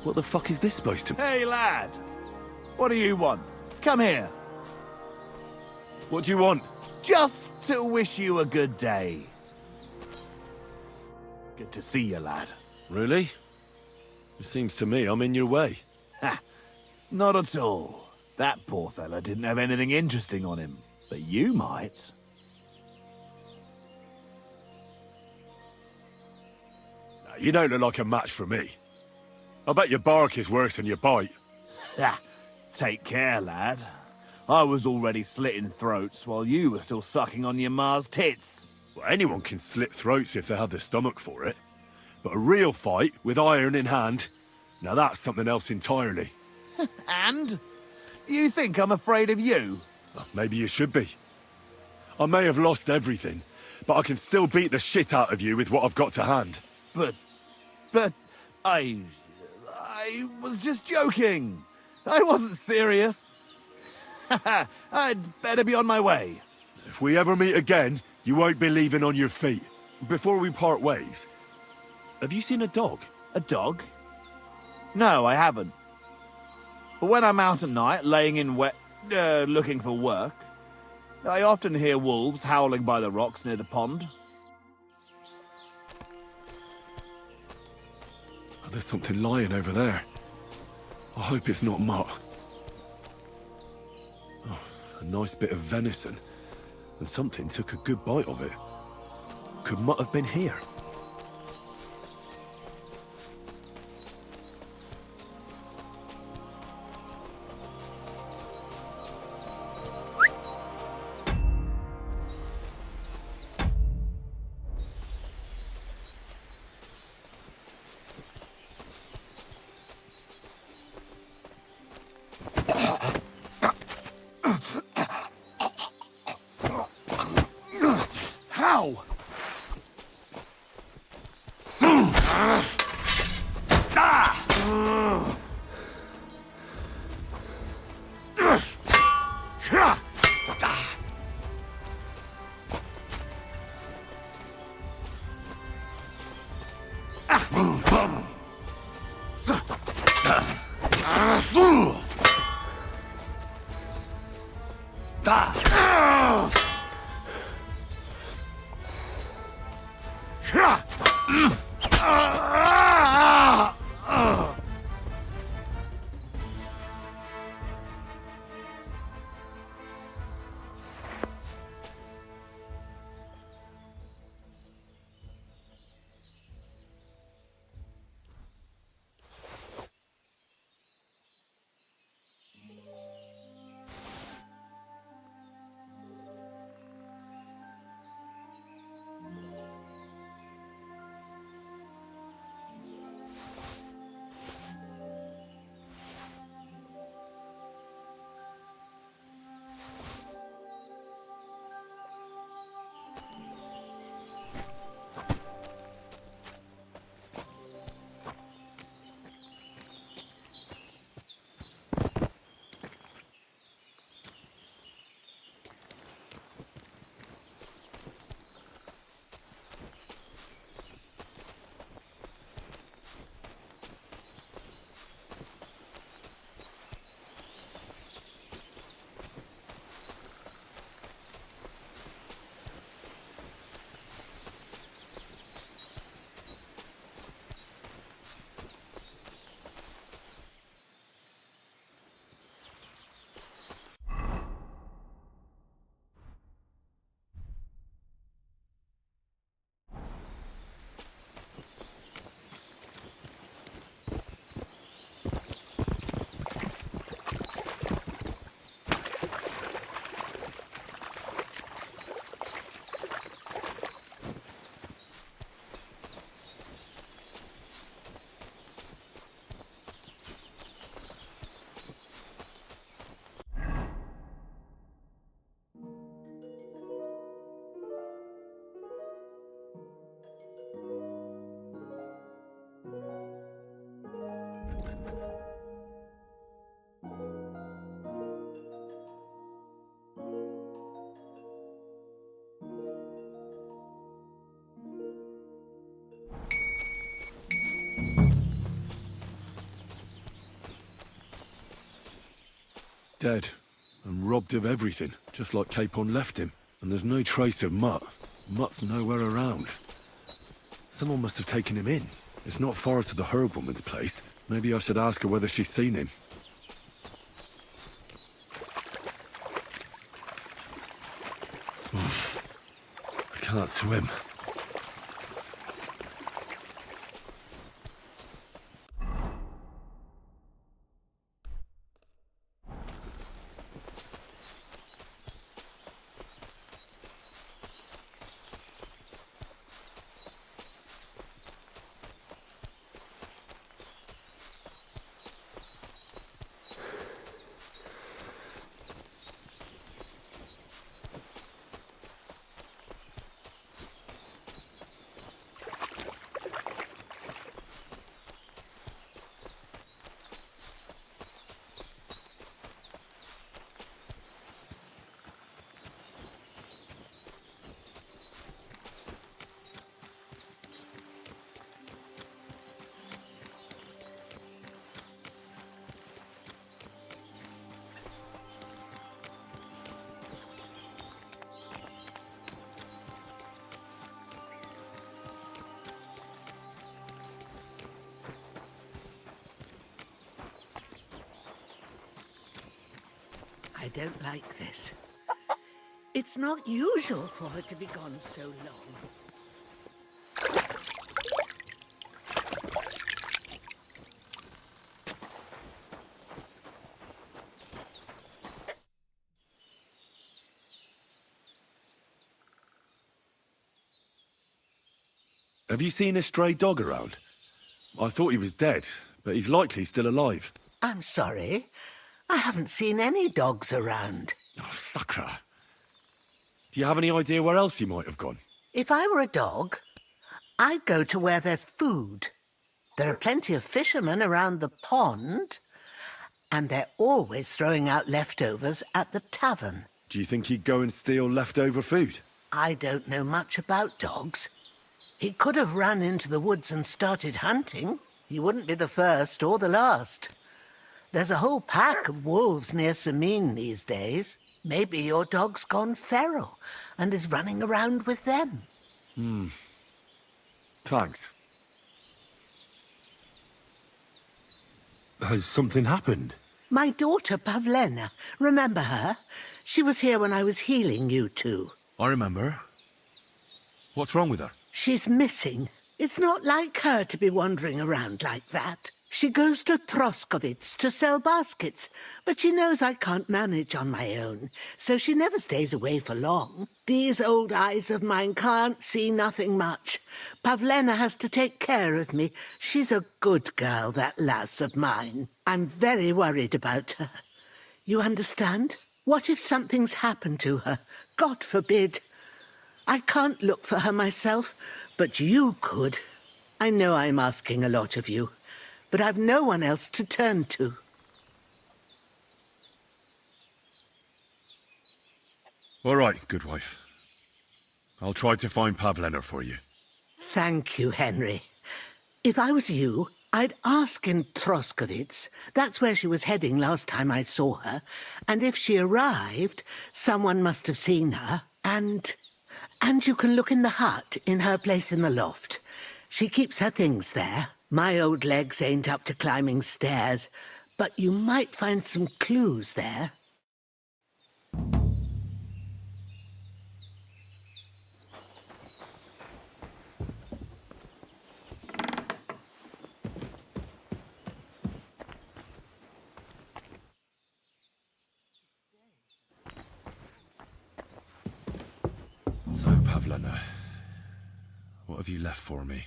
What the fuck is this supposed to be? Hey, lad! What do you want? Come here. What do you want? Just to wish you a good day. Good to see you, lad. Really? It seems to me I'm in your way. Ha! Not at all. That poor fella didn't have anything interesting on him. But you might. Now, you don't look like a match for me. I bet your bark is worse than your bite. Ha! Take care, lad. I was already slitting throats while you were still sucking on your ma's tits. Well, anyone can slit throats if they have the stomach for it. But a real fight, with iron in hand, now that's something else entirely. And? You think I'm afraid of you? Well, maybe you should be. I may have lost everything, but I can still beat the shit out of you with what I've got to hand. But I was just joking. I wasn't serious. I'd better be on my way. If we ever meet again, you won't be leaving on your feet. Before we part ways, have you seen a dog? A dog? No, I haven't. But when I'm out at night, laying in looking for work, I often hear wolves howling by the rocks near the pond. Oh, there's something lying over there. I hope it's not mutt. Oh, a nice bit of venison. And something took a good bite of it. Could mutt have been here? How? dead, and robbed of everything, just like Capon left him. And there's no trace of Mutt. Mutt's nowhere around. Someone must have taken him in. It's not far to the herb woman's place. Maybe I should ask her whether she's seen him. I can't swim. I don't like this. It's not usual for her to be gone so long. Have you seen a stray dog around? I thought he was dead, but he's likely still alive. I'm sorry. I haven't seen any dogs around. Oh, Sakra. Do you have any idea where else he might have gone? If I were a dog, I'd go to where there's food. There are plenty of fishermen around the pond, and they're always throwing out leftovers at the tavern. Do you think he'd go and steal leftover food? I don't know much about dogs. He could have run into the woods and started hunting. He wouldn't be the first or the last. There's a whole pack of wolves near Sameen these days. Maybe your dog's gone feral and is running around with them. Thanks. Has something happened? My daughter, Pavlena. Remember her? She was here when I was healing you two. I remember. What's wrong with her? She's missing. It's not like her to be wandering around like that. She goes to Troskovitz to sell baskets, but she knows I can't manage on my own, so she never stays away for long. These old eyes of mine can't see nothing much. Pavlena has to take care of me. She's a good girl, that lass of mine. I'm very worried about her. You understand? What if something's happened to her? God forbid. I can't look for her myself, but you could. I know I'm asking a lot of you, but I've no one else to turn to. All right, good wife. I'll try to find Pavlena for you. Thank you, Henry. If I was you, I'd ask in Troskovitz. That's where she was heading last time I saw her. And if she arrived, someone must have seen her. And you can look in the hut in her place in the loft. She keeps her things there. My old legs ain't up to climbing stairs, but you might find some clues there. So, Pavlena, what have you left for me?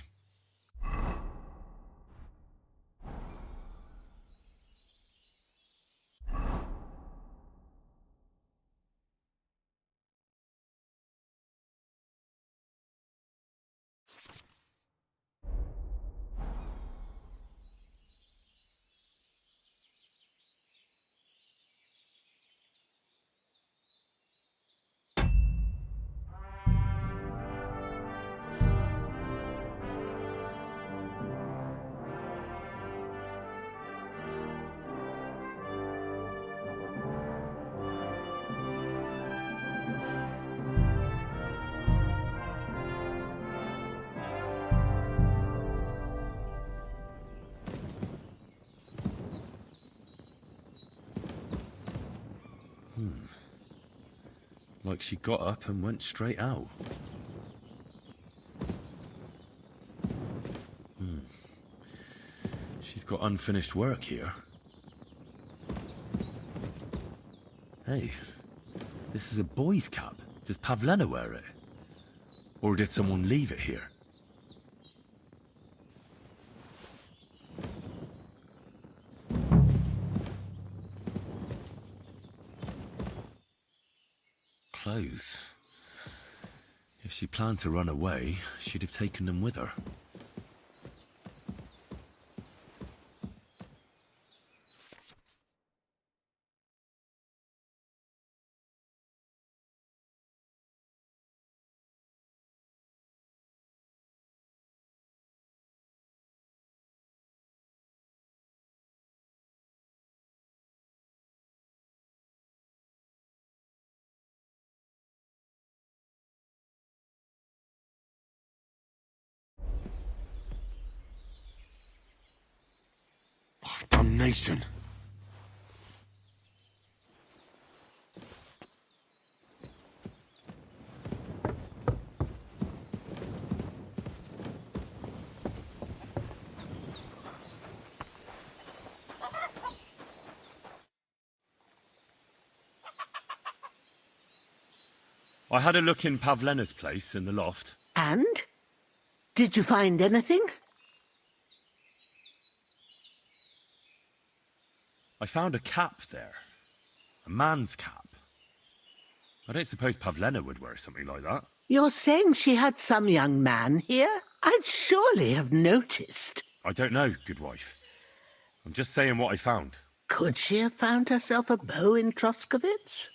Like she got up and went straight out. She's got unfinished work here. Hey, this is a boy's cap. Does Pavlena wear it? Or did someone leave it here? Clothes. If she planned to run away, she'd have taken them with her. Damnation! I had a look in Pavlena's place in the loft. And? Did you find anything? I found a cap there. A man's cap. I don't suppose Pavlena would wear something like that. You're saying she had some young man here? I'd surely have noticed. I don't know, good wife. I'm just saying what I found. Could she have found herself a bow in Troskovitz?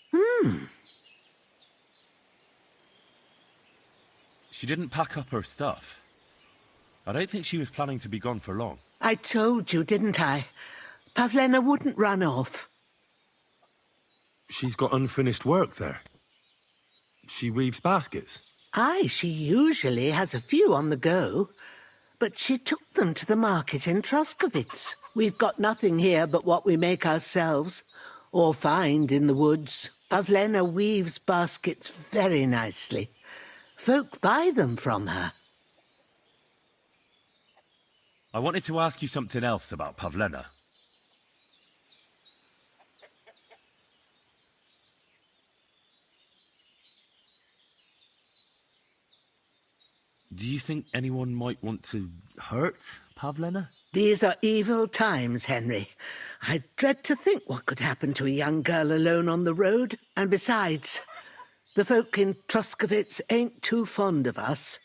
She didn't pack up her stuff. I don't think she was planning to be gone for long. I told you, didn't I? Pavlena wouldn't run off. She's got unfinished work there. She weaves baskets. Aye, she usually has a few on the go. But she took them to the market in Troskovitz. We've got nothing here but what we make ourselves, or find in the woods. Pavlena weaves baskets very nicely. Folk buy them from her. I wanted to ask you something else about Pavlena. Do you think anyone might want to hurt Pavlena? These are evil times, Henry. I dread to think what could happen to a young girl alone on the road. And besides, the folk in Troskovitz ain't too fond of us.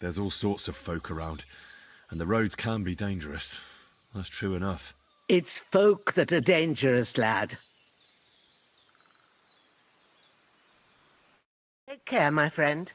There's all sorts of folk around, and the roads can be dangerous. That's true enough. It's folk that are dangerous, lad. Take care, my friend.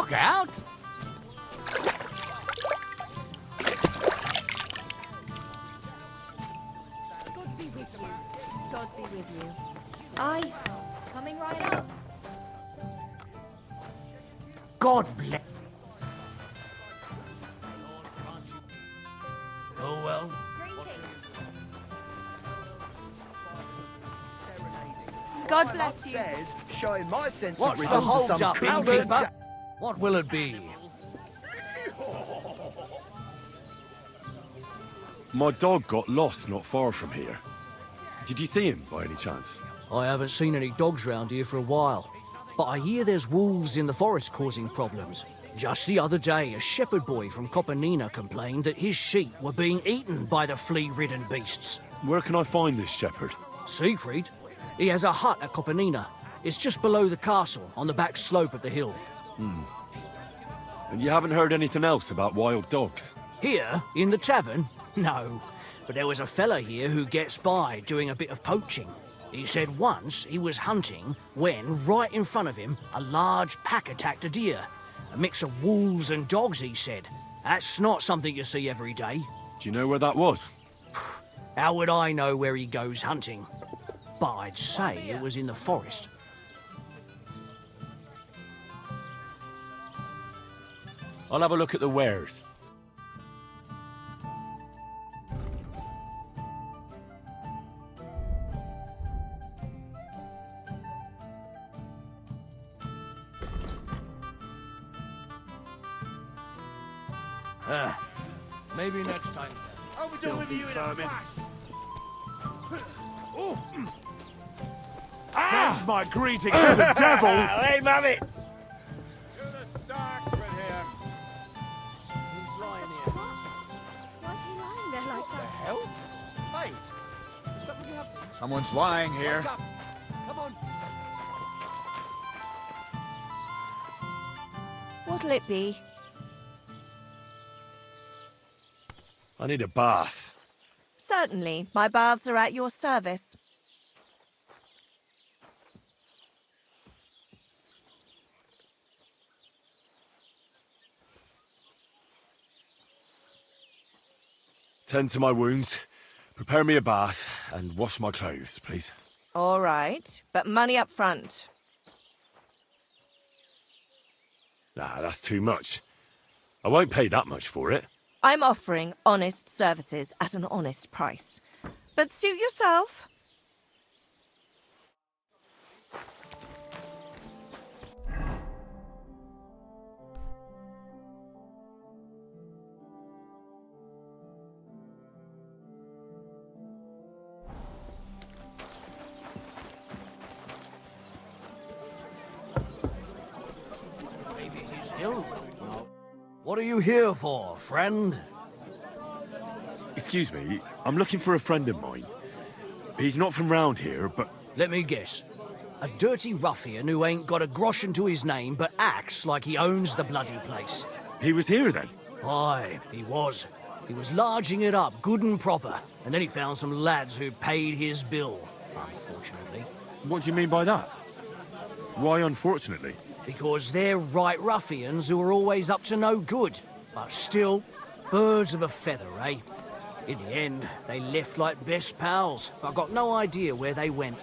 Look out! God be with you. God be with you. Aye, coming right up. God bless. Oh well. God bless you. Showing my sense What's of the rhythm to hold some up, big Hellkeeper? What will it be? My dog got lost not far from here. Did you see him by any chance? I haven't seen any dogs round here for a while, but I hear there's wolves in the forest causing problems. Just the other day, a shepherd boy from Copenina complained that his sheep were being eaten by the flea-ridden beasts. Where can I find this shepherd? Siegfried? He has a hut at Copenina. It's just below the castle, on the back slope of the hill. And you haven't heard anything else about wild dogs? Here, in the tavern? No. But there was a fella here who gets by doing a bit of poaching. He said once he was hunting when, right in front of him, a large pack attacked a deer. A mix of wolves and dogs, he said. That's not something you see every day. Do you know where that was? How would I know where he goes hunting? But I'd say it was in the forest. I'll have a look at the wares. Maybe next time. I'll be done with you in a flash. Oh. Send my greetings to the devil! Hey, have it. He's lying here. Why's he lying there like that? Hell? Hey! Something happened. Someone's lying here. Wake up. Come on. What'll it be? I need a bath. Certainly. My baths are at your service. Tend to my wounds, prepare me a bath, and wash my clothes, please. All right, but money up front. Nah, that's too much. I won't pay that much for it. I'm offering honest services at an honest price. But suit yourself. Maybe he's ill. What are you here for, friend? Excuse me, I'm looking for a friend of mine. He's not from round here, but... Let me guess. A dirty ruffian who ain't got a groschen to his name but acts like he owns the bloody place. He was here then? Aye, he was. He was larging it up good and proper, and then he found some lads who paid his bill, unfortunately. What do you mean by that? Why unfortunately? Because they're right ruffians who are always up to no good. But still, birds of a feather, eh? In the end, they left like best pals, but I got no idea where they went.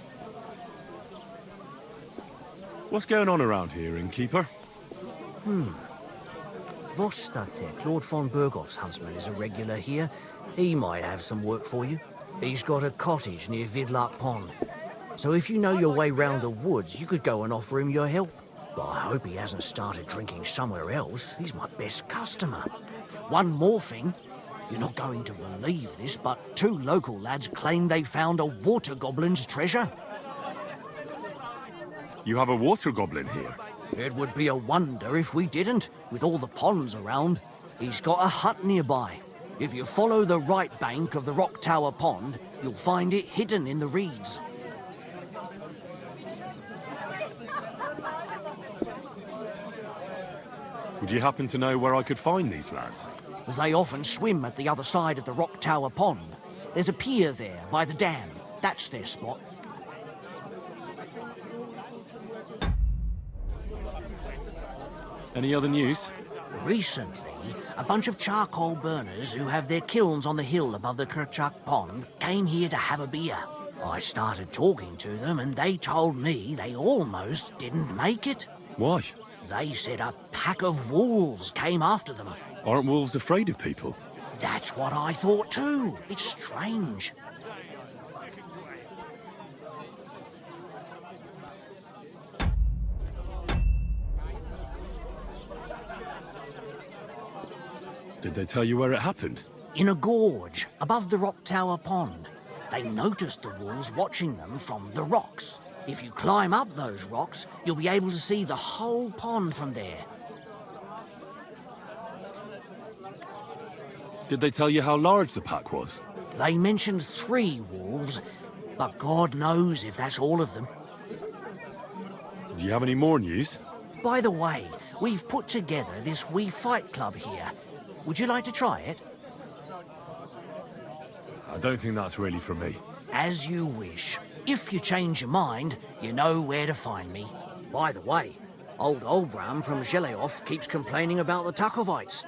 What's going on around here, innkeeper? Vostatek, Lord von Berghoff's huntsman, is a regular here. He might have some work for you. He's got a cottage near Vidlark Pond. So if you know your way round the woods, you could go and offer him your help. But I hope he hasn't started drinking somewhere else. He's my best customer. One more thing. You're not going to believe this, but 2 local lads claim they found a water goblin's treasure. You have a water goblin here? It would be a wonder if we didn't, with all the ponds around. He's got a hut nearby. If you follow the right bank of the Rock Tower Pond, you'll find it hidden in the reeds. Would you happen to know where I could find these lads? They often swim at the other side of the Rock Tower Pond. There's a pier there by the dam. That's their spot. Any other news? Recently, a bunch of charcoal burners who have their kilns on the hill above the Kerchak Pond came here to have a beer. I started talking to them and they told me they almost didn't make it. Why? They said a pack of wolves came after them. Aren't wolves afraid of people? That's what I thought too. It's strange. Did they tell you where it happened? In a gorge above the Rock Tower Pond. They noticed the wolves watching them from the rocks. If you climb up those rocks, you'll be able to see the whole pond from there. Did they tell you how large the pack was? They mentioned 3 wolves, but God knows if that's all of them. Do you have any more news? By the way, we've put together this wee fight club here. Would you like to try it? I don't think that's really for me. As you wish. If you change your mind, you know where to find me. By the way, old Olbram from Zheleoth keeps complaining about the Takovites.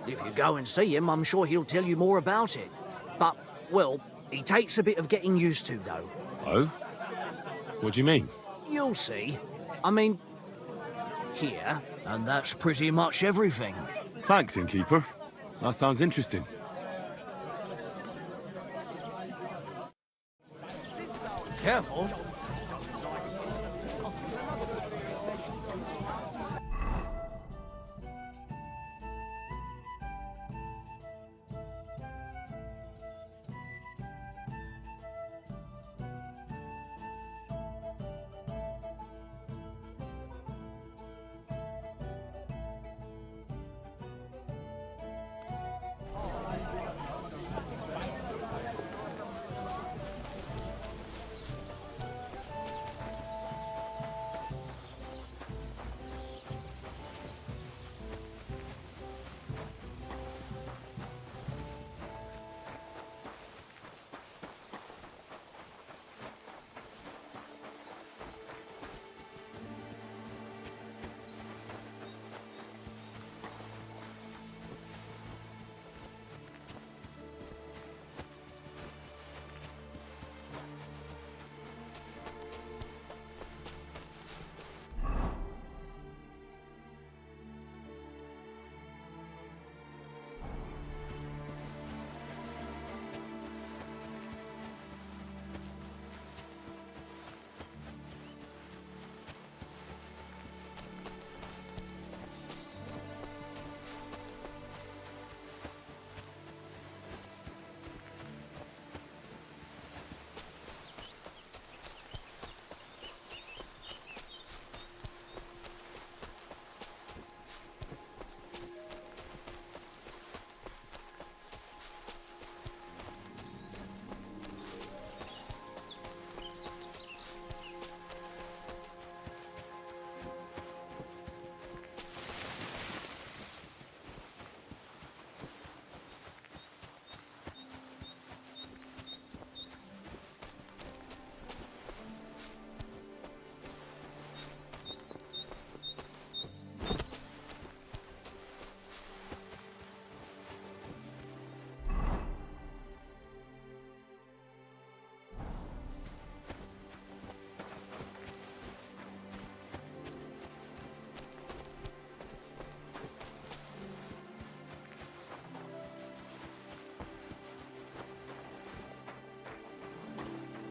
If you go and see him, I'm sure he'll tell you more about it. But, well, he takes a bit of getting used to, though. Oh? What do you mean? You'll see. I mean, here, and that's pretty much everything. Thanks, innkeeper. That sounds interesting. Careful.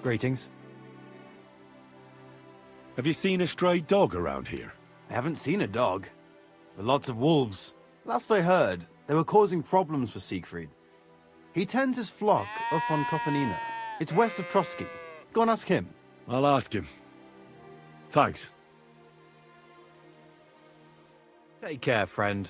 Greetings. Have you seen a stray dog around here? I haven't seen a dog, but lots of wolves. Last I heard, they were causing problems for Siegfried. He tends his flock up on Kopanina. It's west of Trotsky. Go and ask him. I'll ask him. Thanks. Take care, friend.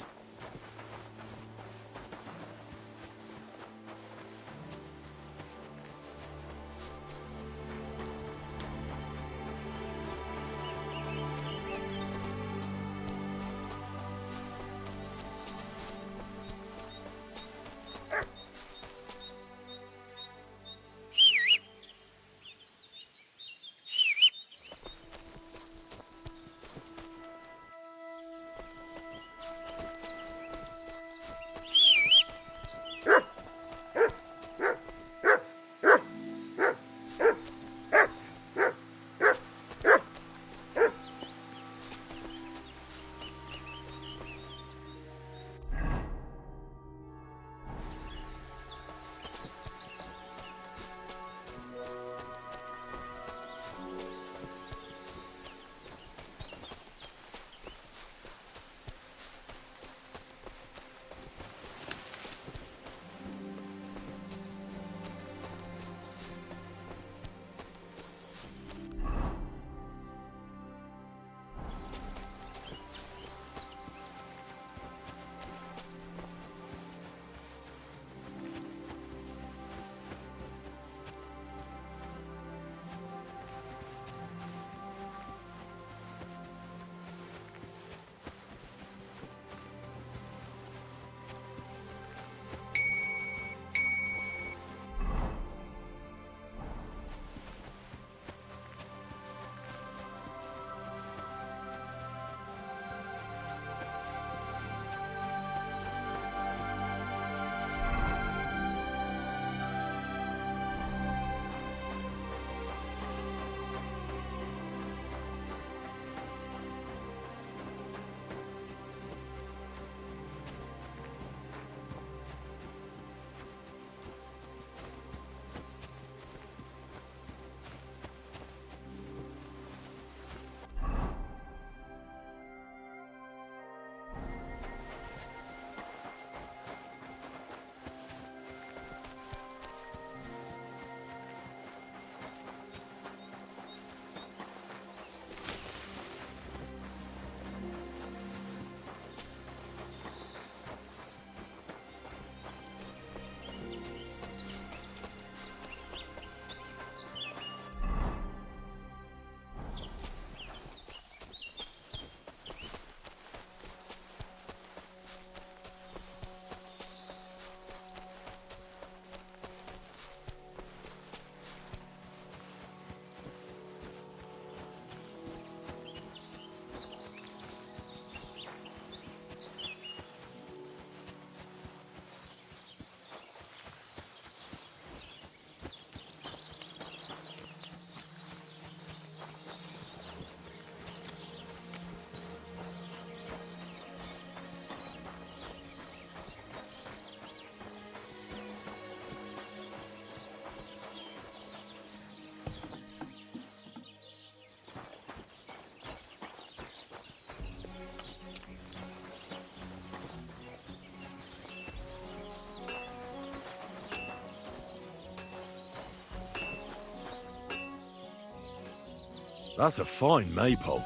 That's a fine maypole.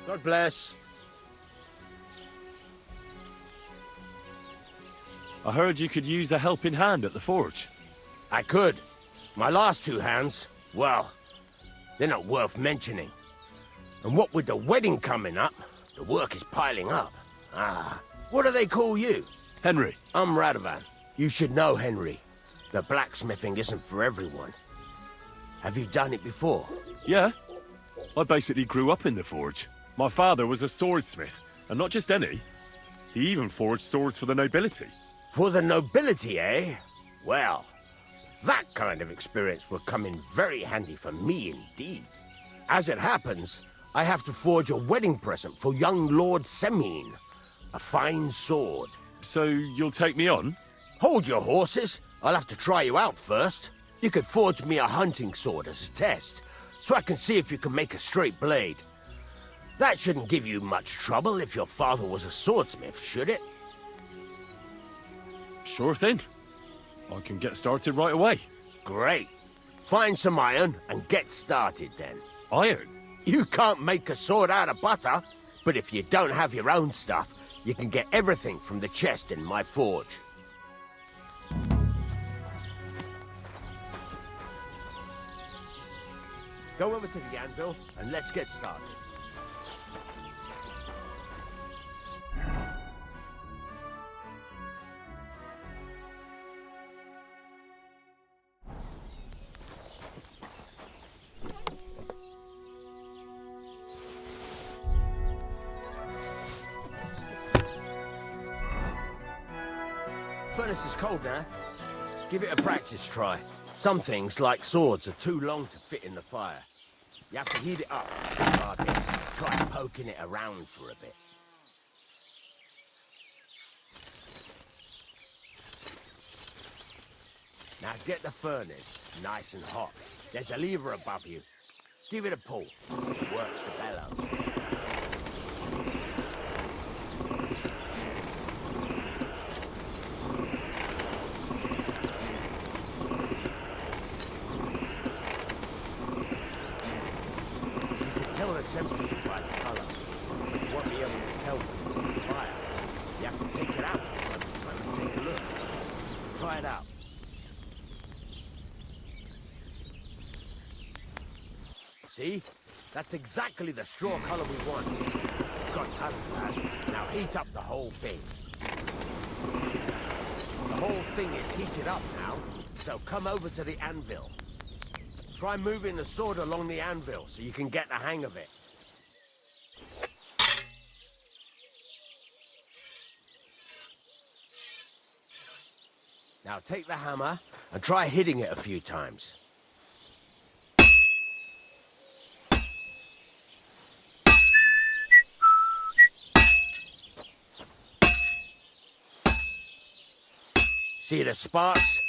God bless. I heard you could use a helping hand at the forge. I could. My last two hands, well, they're not worth mentioning. And what with the wedding coming up, the work is piling up. Ah, what do they call you? Henry. I'm Radovan. You should know, Henry. The blacksmithing isn't for everyone. Have you done it before? Yeah. I basically grew up in the forge. My father was a swordsmith, and not just any. He even forged swords for the nobility. For the nobility, eh? Well, that kind of experience will come in very handy for me indeed. As it happens, I have to forge a wedding present for young Lord Semine. A fine sword. So you'll take me on? Hold your horses. I'll have to try you out first. You could forge me a hunting sword as a test, so I can see if you can make a straight blade. That shouldn't give you much trouble if your father was a swordsmith, should it? Sure thing. I can get started right away. Great. Find some iron and get started then. Iron? You can't make a sword out of butter, but if you don't have your own stuff, you can get everything from the chest in my forge. Go over to the anvil and let's get started. Furnace is cold now. Give it a practice try. Some things, like swords, are too long to fit in the fire. You have to heat it up a bit. Try poking it around for a bit. Now get the furnace nice and hot. There's a lever above you. Give it a pull. It works the bellows. Tell the temperature by the color. You won't be able to tell when it's in the fire. You have to take it out from time to time and take a look. Try it out. See? That's exactly the straw color we want. You've got talent, lad. Now heat up the whole thing. The whole thing is heated up now, so come over to the anvil. Try moving the sword along the anvil so you can get the hang of it. Now take the hammer and try hitting it a few times. See the sparks?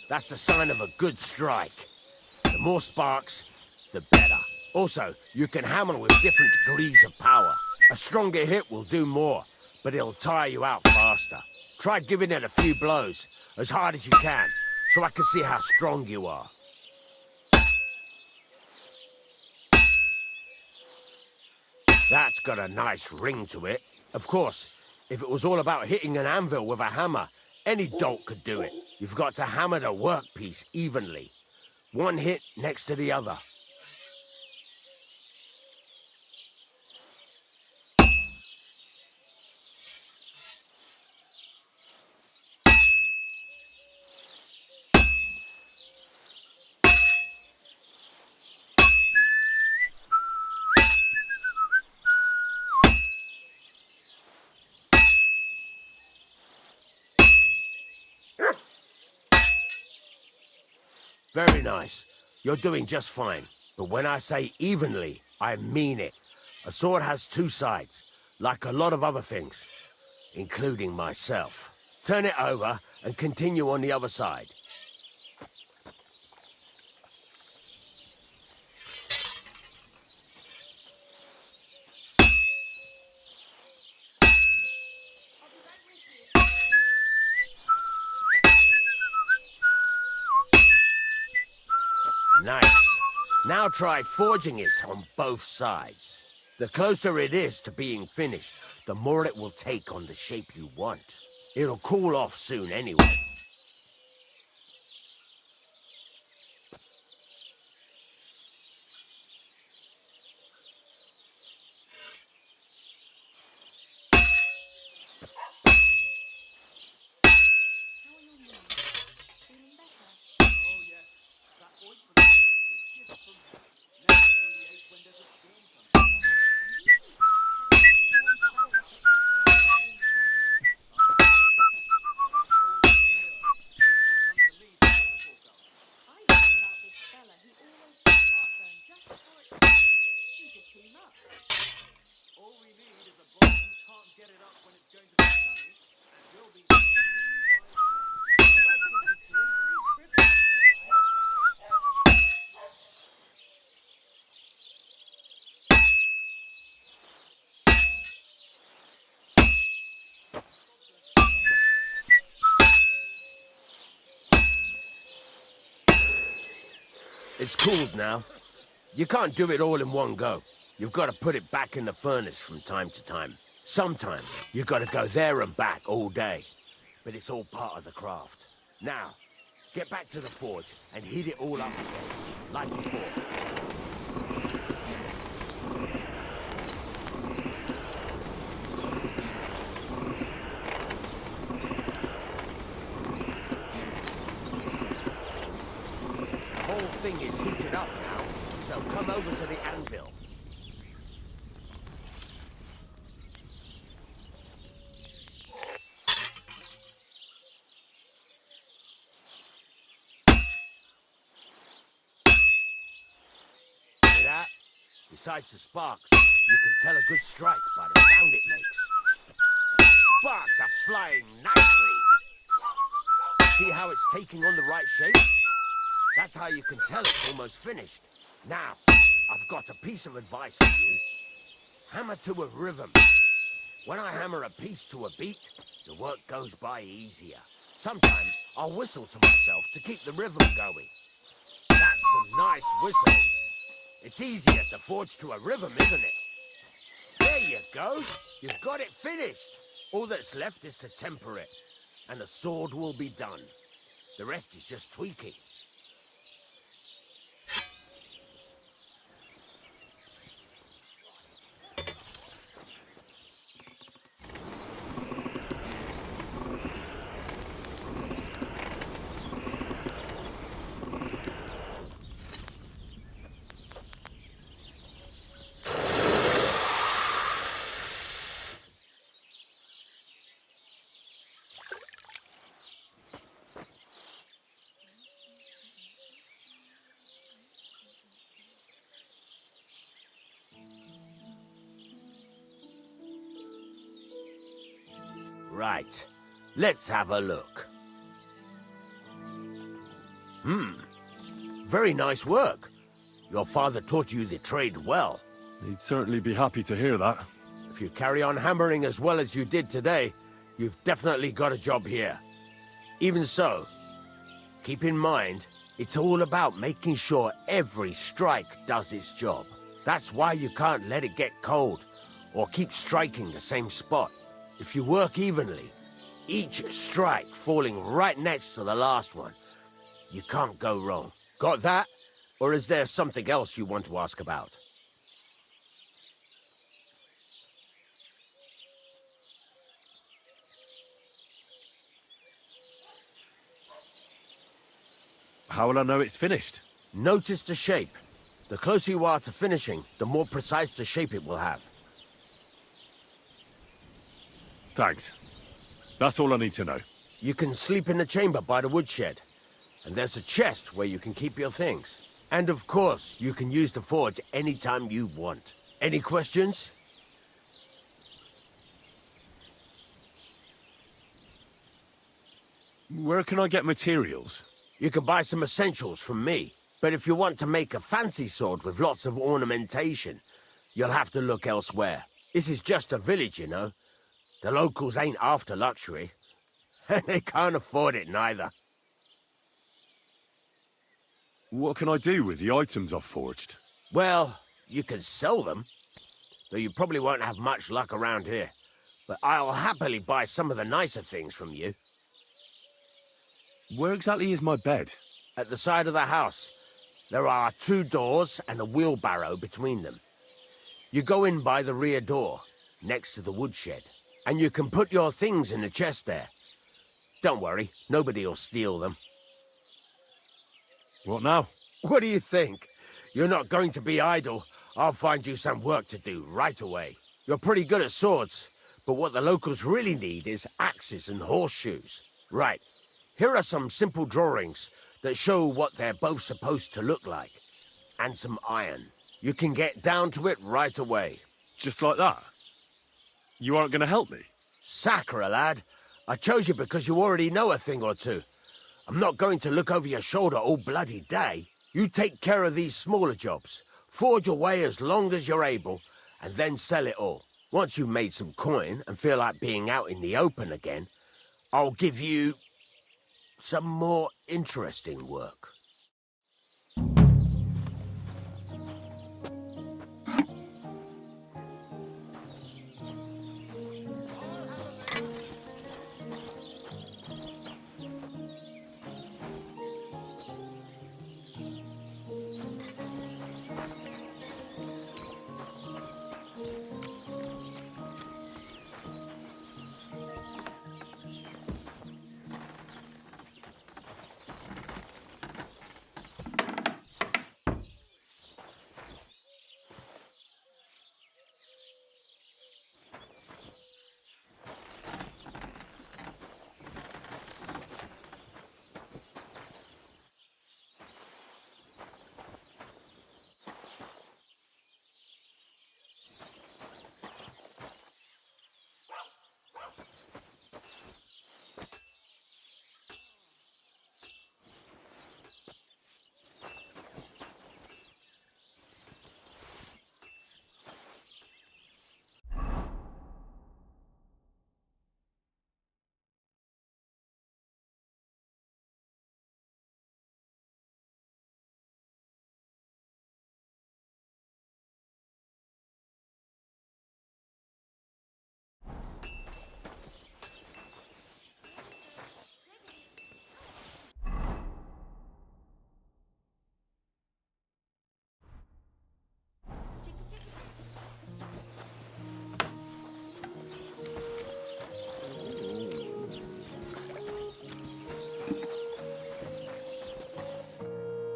That's the sign of a good strike. The more sparks, the better. Also, you can hammer with different degrees of power. A stronger hit will do more, but it'll tire you out faster. Try giving it a few blows, as hard as you can, so I can see how strong you are. That's got a nice ring to it. Of course, if it was all about hitting an anvil with a hammer, any dolt could do it. You've got to hammer the workpiece evenly. One hit next to the other. Very nice. You're doing just fine. But when I say evenly, I mean it. A sword has two sides, like a lot of other things, including myself. Turn it over and continue on the other side. Nice. Now try forging it on both sides. The closer it is to being finished, the more it will take on the shape you want. It'll cool off soon anyway. It's cooled now. You can't do it all in one go. You've got to put it back in the furnace from time to time. Sometimes you've got to go there and back all day. But it's all part of the craft. Now, get back to the forge and heat it all up again, like before. Thing is heated up now, so come over to the anvil. See that? Besides the sparks, you can tell a good strike by the sound it makes. Sparks are flying nicely. See how it's taking on the right shape? That's how you can tell it's almost finished. Now, I've got a piece of advice for you. Hammer to a rhythm. When I hammer a piece to a beat, the work goes by easier. Sometimes I'll whistle to myself to keep the rhythm going. That's some nice whistling. It's easier to forge to a rhythm, isn't it? There you go. You've got it finished. All that's left is to temper it, and the sword will be done. The rest is just tweaking. Right. Let's have a look. Very nice work. Your father taught you the trade well. He'd certainly be happy to hear that. If you carry on hammering as well as you did today, you've definitely got a job here. Even so, keep in mind, it's all about making sure every strike does its job. That's why you can't let it get cold, or keep striking the same spot. If you work evenly, each strike falling right next to the last one, you can't go wrong. Got that? Or is there something else you want to ask about? How will I know it's finished? Notice the shape. The closer you are to finishing, the more precise the shape it will have. Thanks. That's all I need to know. You can sleep in the chamber by the woodshed. And there's a chest where you can keep your things. And of course, you can use the forge anytime you want. Any questions? Where can I get materials? You can buy some essentials from me. But if you want to make a fancy sword with lots of ornamentation, you'll have to look elsewhere. This is just a village, you know. The locals ain't after luxury. And they can't afford it neither. What can I do with the items I've forged? Well, you can sell them, though you probably won't have much luck around here. But I'll happily buy some of the nicer things from you. Where exactly is my bed? At the side of the house. There are 2 doors and a wheelbarrow between them. You go in by the rear door, next to the woodshed, and you can put your things in the chest there. Don't worry, nobody'll steal them. What now? What do you think? You're not going to be idle. I'll find you some work to do right away. You're pretty good at swords, but what the locals really need is axes and horseshoes. Right, here are some simple drawings that show what they're both supposed to look like. And some iron. You can get down to it right away. Just like that? You aren't going to help me? Sacre, lad. I chose you because you already know a thing or two. I'm not going to look over your shoulder all bloody day. You take care of these smaller jobs. Forge away as long as you're able, and then sell it all. Once you've made some coin and feel like being out in the open again, I'll give you some more interesting work.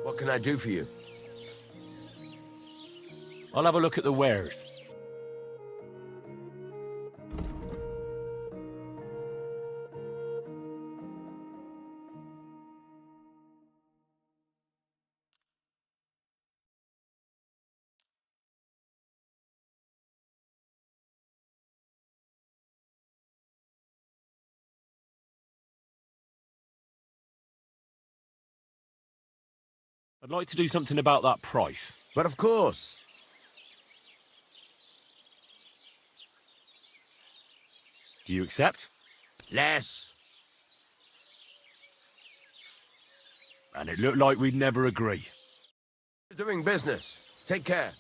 What can I do for you? I'll have a look at the wares. I'd like to do something about that price. But of course. Do you accept? Less. And it looked like we'd never agree. Doing business. Take care.